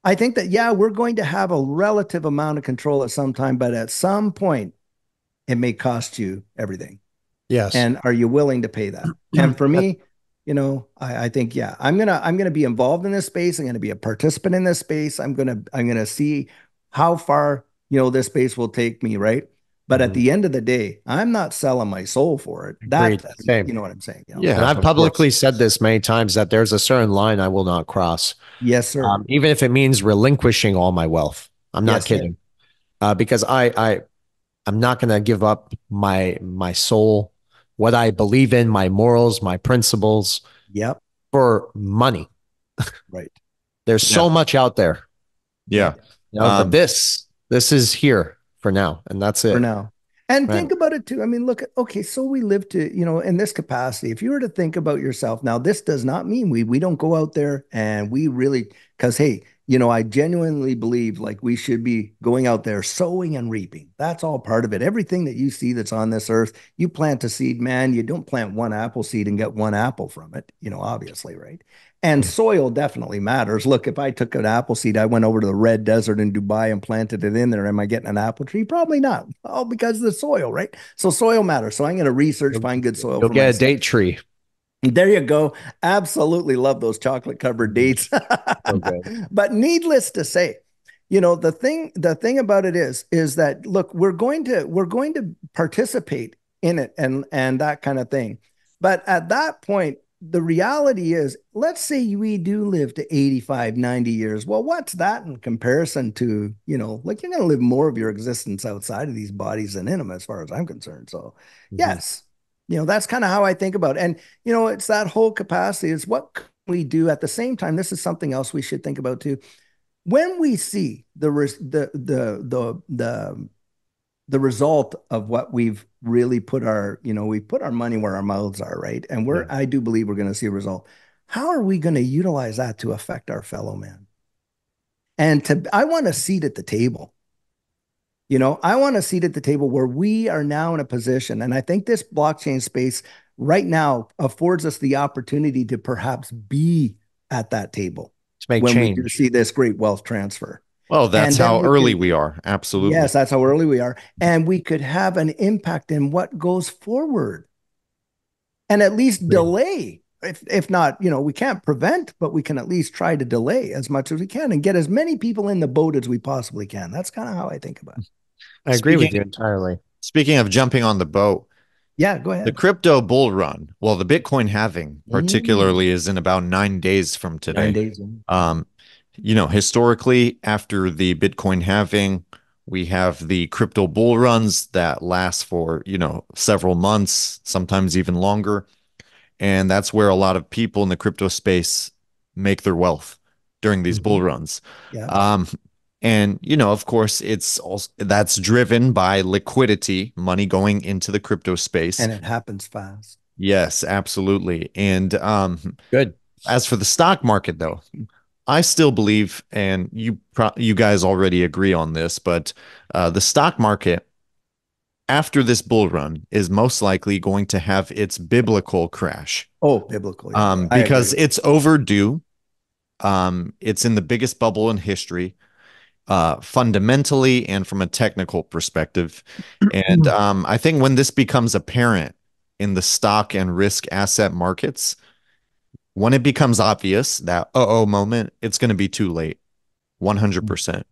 I think that, yeah, we're going to have a relative amount of control at some time, but at some point, it may cost you everything. Yes. And are you willing to pay that? And for me, I think, yeah, I'm gonna be involved in this space. I'm gonna be a participant in this space. I'm gonna see how far, this space will take me, right? But at the end of the day, I'm not selling my soul for it. Agreed. Same. You know what I'm saying? Yeah. And I've of publicly course. said this many times that there's a certain line I will not cross. Yes, sir. Even if it means relinquishing all my wealth. I'm not Yes, sir. kidding. Because I'm not going to give up my soul, what I believe in, my morals, my principles Yep. for money. Right. There's so much out there. Yeah. But this is here for now, and that's it. For now. And Right. think about it too. I mean, look, okay, so we live to, in this capacity. If you were to think about yourself, now this does not mean we don't go out there and we really, because hey, I genuinely believe like we should be going out there sowing and reaping. That's all part of it. Everything that you see that's on this earth, you plant a seed, man. You don't plant one apple seed and get one apple from it, obviously, right? And soil definitely matters. Look, if I took an apple seed, I went over to the red desert in Dubai and planted it in there, am I getting an apple tree? Probably not. Oh, because of the soil, right? So soil matters. So I'm going to research, find good soil. You'll for get myself. a date tree. There you go. Absolutely love those chocolate covered dates. But needless to say, the thing about it is that look, we're going to participate in it and that kind of thing. But at that point, the reality is, let's say we do live to 85, 90 years. Well, what's that in comparison to, like you're going to live more of your existence outside of these bodies than in them, as far as I'm concerned. So, yes, that's kind of how I think about it. And, it's that whole capacity. It's what can we do at the same time. This is something else we should think about too. When we see the result of what we've really put we put our money where our mouths are, right? And I do believe we're going to see a result. How are we going to utilize that to affect our fellow man? And I want a seat at the table. I want a seat at the table where we are now in a position, and I think this blockchain space right now affords us the opportunity to perhaps be at that table To make when change. we do see this great wealth transfer. Well, that's And then how we early can- we are. Absolutely. Yes, that's how early we are. And we could have an impact in what goes forward. and at least delay. If not, we can't prevent, but we can at least try to delay as much as we can and get as many people in the boat as we possibly can. That's kind of how I think about it. I agree with you entirely. Speaking of jumping on the boat, yeah, go the ahead. crypto bull run, well, the Bitcoin halving particularly is in about 9 days from today. 9 days. Historically, after the Bitcoin halving, we have the crypto bull runs that last for, several months, sometimes even longer. And that's where a lot of people in the crypto space make their wealth during these bull runs. Yeah. And, of course, it's also that's driven by liquidity, money going into the crypto space. And it happens fast. Yes, absolutely. And Good. as for the stock market, though, I still believe, and you guys already agree on this, but the stock market after this bull run is most likely going to have its biblical crash. Oh, biblical. Yeah. Because it's overdue. It's in the biggest bubble in history, fundamentally and from a technical perspective. And I think when this becomes apparent in the stock and risk asset markets, when it becomes obvious that moment, it's going to be too late. 100%.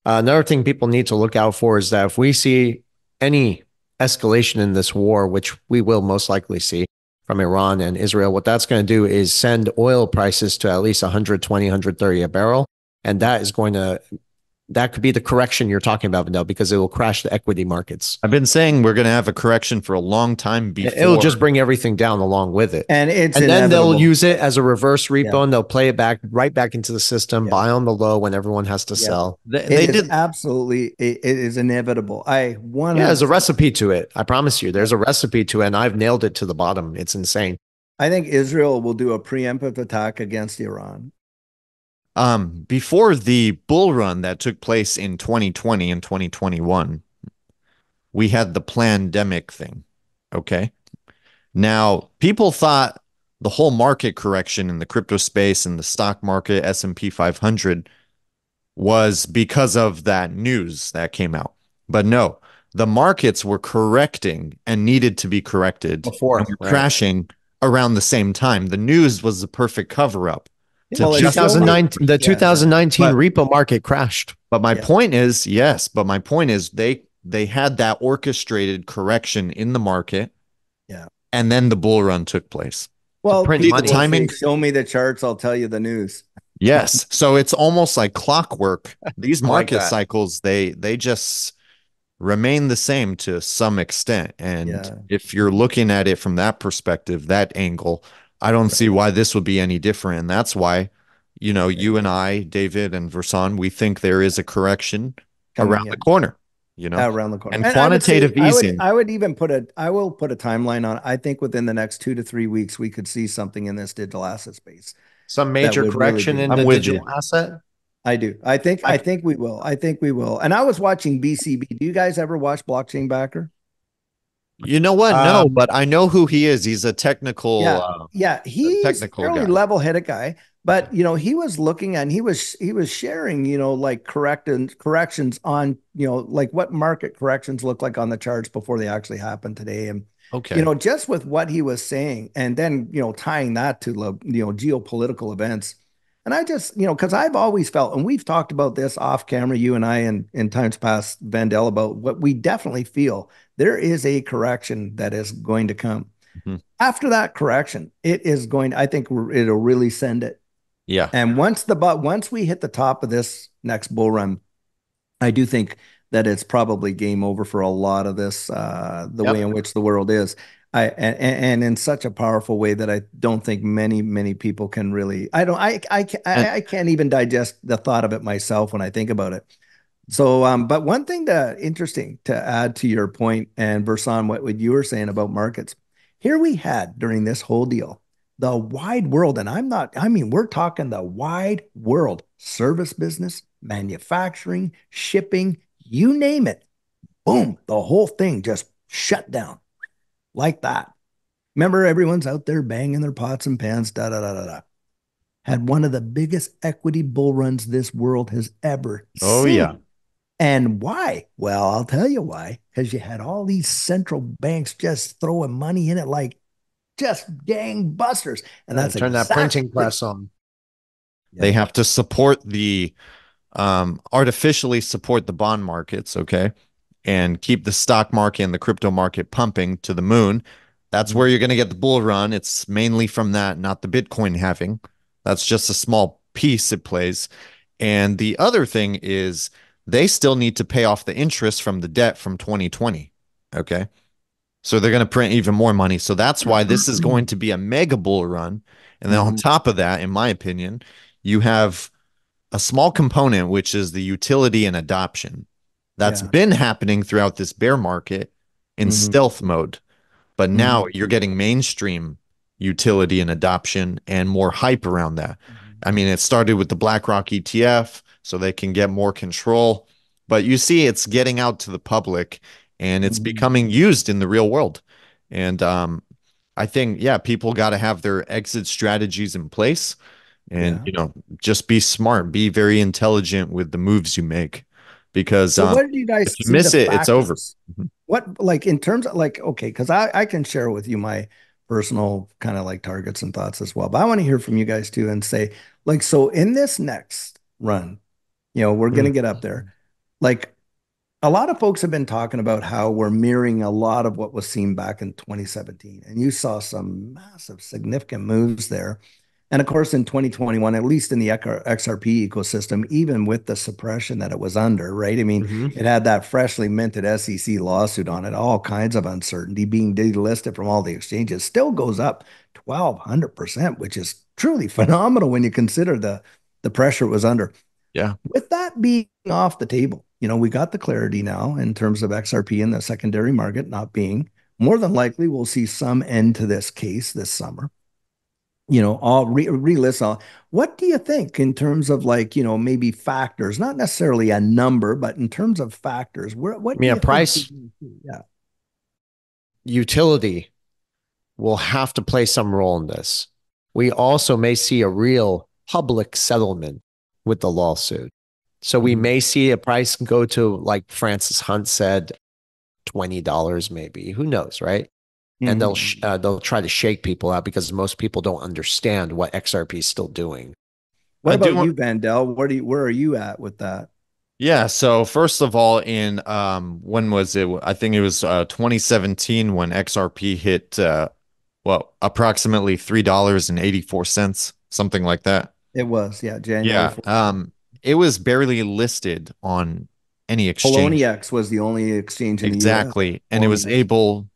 Another thing people need to look out for is that if we see any escalation in this war, which we will most likely see from Iran and Israel, what that's going to do is send oil prices to at least 120, 130 a barrel. And that could be the correction you're talking about, Vandell, because it will crash the equity markets. I've been saying we're going to have a correction for a long time before. It'll just bring everything down along with it. And then they'll use it as a reverse repo and they'll play it right back into the system, buy on the low when everyone has to sell. It is inevitable. There's a recipe to it. I promise you, there's a recipe to it, and I've nailed it to the bottom. It's insane. I think Israel will do a preemptive attack against Iran. Before the bull run that took place in 2020 and 2021, we had the pandemic thing. Okay. Now, people thought the whole market correction in the crypto space and the stock market, S&P 500, was because of that news that came out. But no, the markets were correcting and needed to be corrected before crashing around the same time. The news was the perfect cover-up. Well, 2019, the 2019 repo market crashed. But my point is, they had that orchestrated correction in the market. Yeah. And then the bull run took place. Well, the timing. Show me the charts, I'll tell you the news. Yes. So it's almost like clockwork. These market cycles, they just remain the same to some extent. And if you're looking at it from that perspective, that angle, I don't see why this would be any different. And that's why, you and I, David and Versan, we think there is a correction around the corner, around the corner. And quantitative easing. I will put a timeline on it. I think within the next 2 to 3 weeks, we could see something in this digital asset space. Some major correction in the digital asset. I do. I think we will. And I was watching BCB. Do you guys ever watch Blockchain Backer? You know what? No, but I know who he is. He's a technical. He's a fairly level-headed guy. But he was looking and he was sharing, like corrections on, like what market corrections look like on the charts before they actually happen today. And just with what he was saying, and then tying that to geopolitical events. And I just, because I've always felt, and we've talked about this off camera, you and I, in times past, Vandell, about what we definitely feel. There is a correction that is going to come. Mm-hmm. After that correction, I think it'll really send it. Yeah. And once we hit the top of this next bull run, I do think that it's probably game over for a lot of this, way in which the world is. And in such a powerful way that I don't think many people can really. I can't even digest the thought of it myself when I think about it. So, but one thing interesting to add to your point, and Versan, what you were saying about markets, here we had during this whole deal the wide world, and we're talking the wide world, service business, manufacturing, shipping, you name it, boom, the whole thing just shut down. Like that. Remember, everyone's out there banging their pots and pans, Had one of the biggest equity bull runs this world has ever seen. Oh, yeah. And why? Well, I'll tell you why. Because you had all these central banks just throwing money in it like just gangbusters. And that's Turn that printing exactly. press on. They have to support artificially support the bond markets, okay, and keep the stock market and the crypto market pumping to the moon. That's where you're going to get the bull run. It's mainly from that, not the Bitcoin halving. That's just a small piece it plays. And the other thing is they still need to pay off the interest from the debt from 2020. Okay. So they're going to print even more money. So that's why this is going to be a mega bull run. And then on top of that, in my opinion, you have a small component, which is the utility and adoption. That's been happening throughout this bear market in stealth mode. But now you're getting mainstream utility and adoption and more hype around that. I mean, it started with the BlackRock ETF so they can get more control. But you see, it's getting out to the public and it's becoming used in the real world. And I think, yeah, people got to have their exit strategies in place and, just be smart, be very intelligent with the moves you make. Because So what do you if guys you see miss the it, it's over. factors? What, like, in terms of like, okay, because I can share with you my personal kind of like targets and thoughts as well. But I want to hear from you guys too and say, like, so in this next run, we're going to get up there. Like, a lot of folks have been talking about how we're mirroring a lot of what was seen back in 2017. And you saw some massive, significant moves there. And of course, in 2021, at least in the XRP ecosystem, even with the suppression that it was under, right? I mean, it had that freshly minted SEC lawsuit on it, all kinds of uncertainty, being delisted from all the exchanges, still goes up 1,200%, which is truly phenomenal when you consider the pressure it was under. Yeah. With that being off the table, we got the clarity now in terms of XRP and the secondary market not being, more than likely, we'll see some end to this case this summer. All relist all. What do you think in terms of like, maybe factors, not necessarily a number, but in terms of factors, what do you think? Price, Yeah. utility will have to play some role in this. We also may see a real public settlement with the lawsuit. So we may see a price go to, like Francis Hunt said, $20 maybe. Who knows, right? And they'll try to shake people out because most people don't understand what XRP is still doing. What about you, Vandell? Where are you at with that? Yeah, so first of all, in when was it? I think it was 2017 when XRP hit approximately $3.84, something like that. It was, yeah, January Yeah, 4th. it was barely listed on any exchange. Poloniex was the only exchange in the US. Exactly, and it was able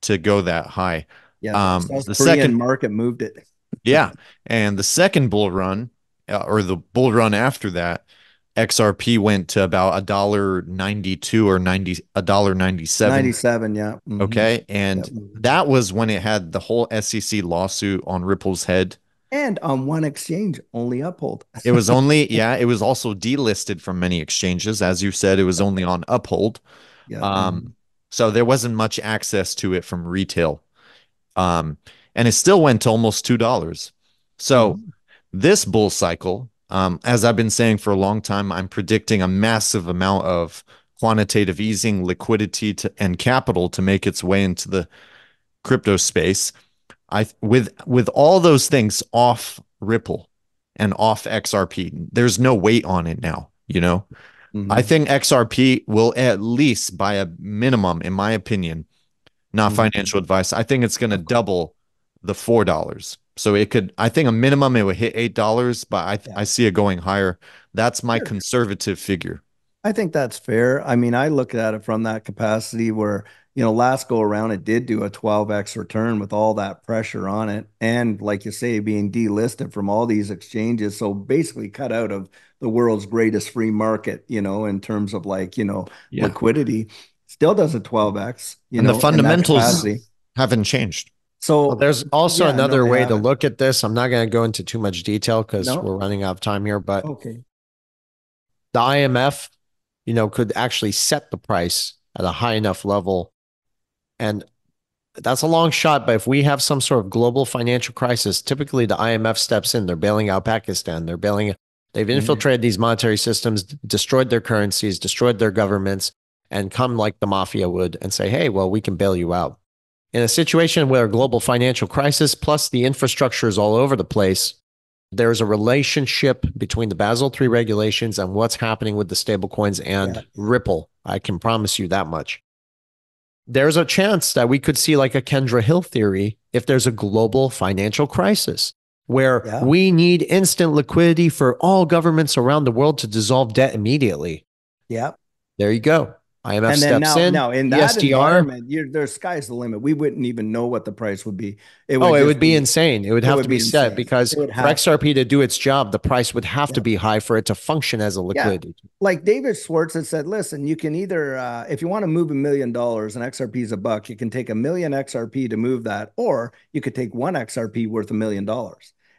to go that high. Yeah, South The Korean second, market moved it. yeah, and the second bull run, or the bull run after that, XRP went to about $1.92 or $1.97. 97, yeah. Okay, and that was when it had the whole SEC lawsuit on Ripple's head. And on one exchange, only Uphold. It was it was also delisted from many exchanges. As you said, it was only on Uphold. Yeah. So there wasn't much access to it from retail. And it still went to almost $2. So this bull cycle, as I've been saying for a long time, I'm predicting a massive amount of quantitative easing, liquidity and capital to make its way into the crypto space. With all those things off Ripple and off XRP, there's no weight on it now, I think XRP will, at least by a minimum, in my opinion, not financial advice, I think it's going to double the $4. So I think a minimum it would hit $8, but I see it going higher. That's my conservative figure. I think that's fair. I mean, I look at it from that capacity where, last go around, it did do a 12x return with all that pressure on it. And like you say, being delisted from all these exchanges. So basically cut out of the world's greatest free market, in terms of like, liquidity. Still does a 12x, and the fundamentals haven't changed. So there's also another way to look at this. I'm not going to go into too much detail because we're running out of time here, but the IMF, could actually set the price at a high enough level. And that's a long shot, but if we have some sort of global financial crisis, typically the IMF steps in. They're bailing out Pakistan. They've infiltrated these monetary systems, destroyed their currencies, destroyed their governments, and come like the mafia would and say, hey, well, we can bail you out. In a situation where a global financial crisis plus the infrastructure is all over the place, there's a relationship between the Basel III regulations and what's happening with the stablecoins and Yeah. Ripple. I can promise you that much. There's a chance that we could see like a Kendra Hill theory if there's a global financial crisis where Yeah. we need instant liquidity for all governments around the world to dissolve debt immediately. Yeah. There you go. IMF And then steps in, now in that ESDR. environment, there's sky's the limit. We wouldn't even know what the price would be. It Oh, would it just would be be, insane. It would it have would to be be set insane. because It would for have to. XRP to do its job, the price would have to Yeah. be high for it to function as a Yeah. liquidity. Like David Schwartz had said, listen, you can either, if you want to move $1 million and XRP is a buck, you can take 1 million XRP to move that, or you could take one XRP worth $1 million.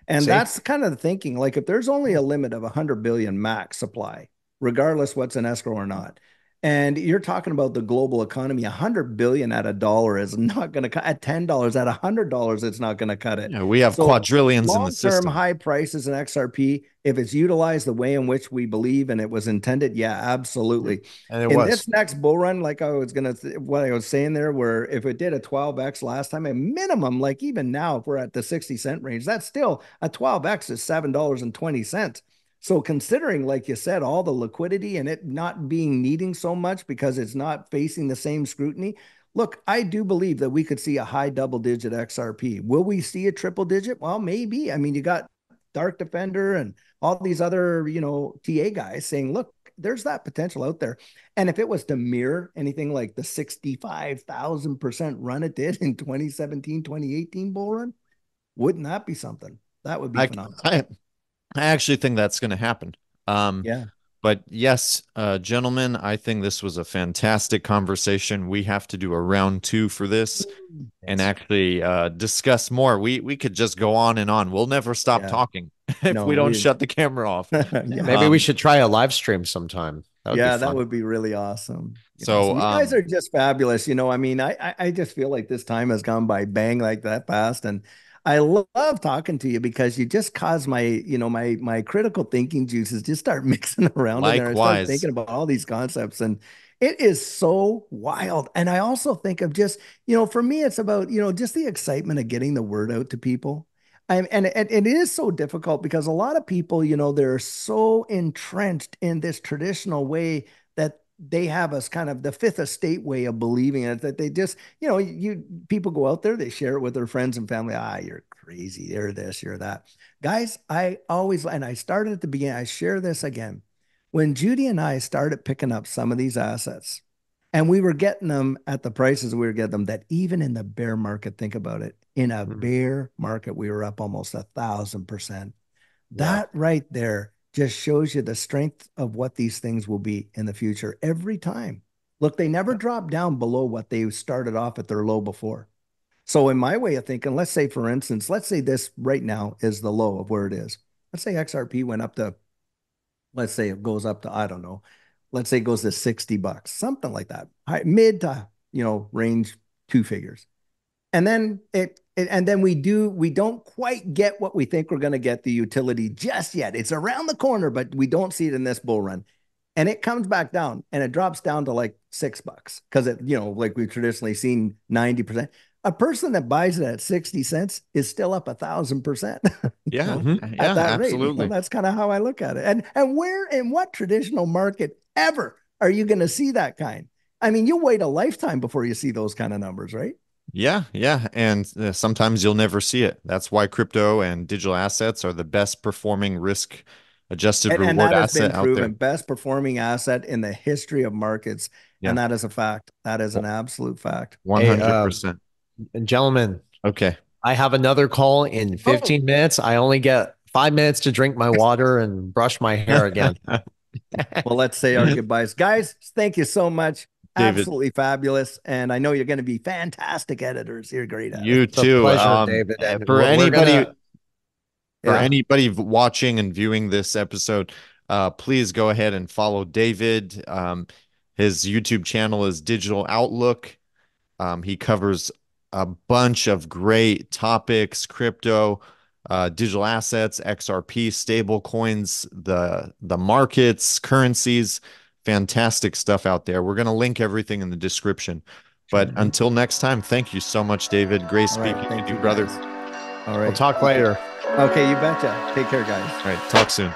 And See? that's kind of the thinking. Like if there's only a limit of 100 billion max supply, regardless what's in escrow or not, and you're talking about the global economy, 100 billion at $1 is not going to cut at $10, at $100, it's not going to cut it. Yeah, we have So quadrillions in the long-term system. high prices in XRP, if it's utilized the way in which we believe and it was intended, yeah, absolutely. And it In was. this next bull run, like I was gonna, what I was saying there, where if it did a 12x last time, a minimum, like even now, if we're at the 60 cent range, that's still a 12x is $7.20. So considering, like you said, all the liquidity and it not being needing so much because it's not facing the same scrutiny. Look, I do believe that we could see a high double-digit XRP. Will we see a triple digit? Well, maybe. I mean, you got Dark Defender and all these other, TA guys saying, look, there's that potential out there. And if it was to mirror anything like the 65,000% run it did in 2017, 2018 bull run, wouldn't that be something? That would be I phenomenal. I, I actually think that's going to happen. Yeah. But yes, gentlemen, I think this was a fantastic conversation. We have to do a round two for this and Yes. actually discuss more. We could just go on and on. We'll never stop Yeah. talking if No, we don't we, shut the camera off. yeah. Maybe we should try a live stream sometime. That would be Yeah, that fun. would be really awesome. So Awesome. You guys are just fabulous. I mean, I just feel like this time has gone by bang like that fast. And I love talking to you because you just cause my critical thinking juices just start mixing around in there. I start likewise, thinking about all these concepts and it is so wild. And I also think of just, for me, it's about, just the excitement of getting the word out to people. And it is so difficult because a lot of people, they're so entrenched in this traditional way that they have us kind of the fifth estate way of believing it, that they just, you people go out there, they share it with their friends and family. You're crazy. You're this, you're that. Guys, I always, and I started at the beginning, I share this again. When Judy and I started picking up some of these assets, and we were getting them at the prices we were getting them, that even in the bear market, think about it, in a Mhm. bear market, we were up almost 1,000%. Yeah. That right there just shows you the strength of what these things will be in the future every time. Look, they never drop down below what they started off at their low before. So, in my way of thinking, let's say, for instance, let's say this right now is the low of where it is. Let's say XRP went up to, let's say it goes up to, I don't know, let's say it goes to $60, something like that, mid to, range two figures. And then and then we don't quite get what we think we're going to get the utility just yet. It's around the corner, but we don't see it in this bull run. And it comes back down and it drops down to like $6 because like we've traditionally seen 90%. A person that buys it at 60 cents is still up 1,000%, yeah, at yeah, that rate. absolutely. That's kind of how I look at it. And where in what traditional market ever are you going to see that kind? I mean, you wait a lifetime before you see those kind of numbers, right? Yeah, yeah, and sometimes you'll never see it. That's why crypto and digital assets are the best performing risk adjusted And reward that has been asset out proven there. best performing asset in the history of markets. Yeah, And that is a fact. That is an absolute fact. Hey, 100%. gentlemen, Okay. I have another call in Oh, 15 minutes. I only get 5 minutes to drink my water and brush my hair again. well, let's say our goodbyes. Guys, thank you so much. David, Absolutely fabulous. And I know you're going to be fantastic editors. You're great at it. you It's a too. pleasure, David. And For we're anybody gonna, for yeah, anybody watching and viewing this episode, please go ahead and follow David. His YouTube channel is Digital Outlook. He covers a bunch of great topics, crypto, digital assets, XRP, stable coins, the markets, currencies, fantastic stuff out there. We're going to link everything in the description. But until next time, thank you so much, David. Great speaking to you, brother. All right. We'll talk later. Okay, you betcha. Take care, guys. All right, talk soon.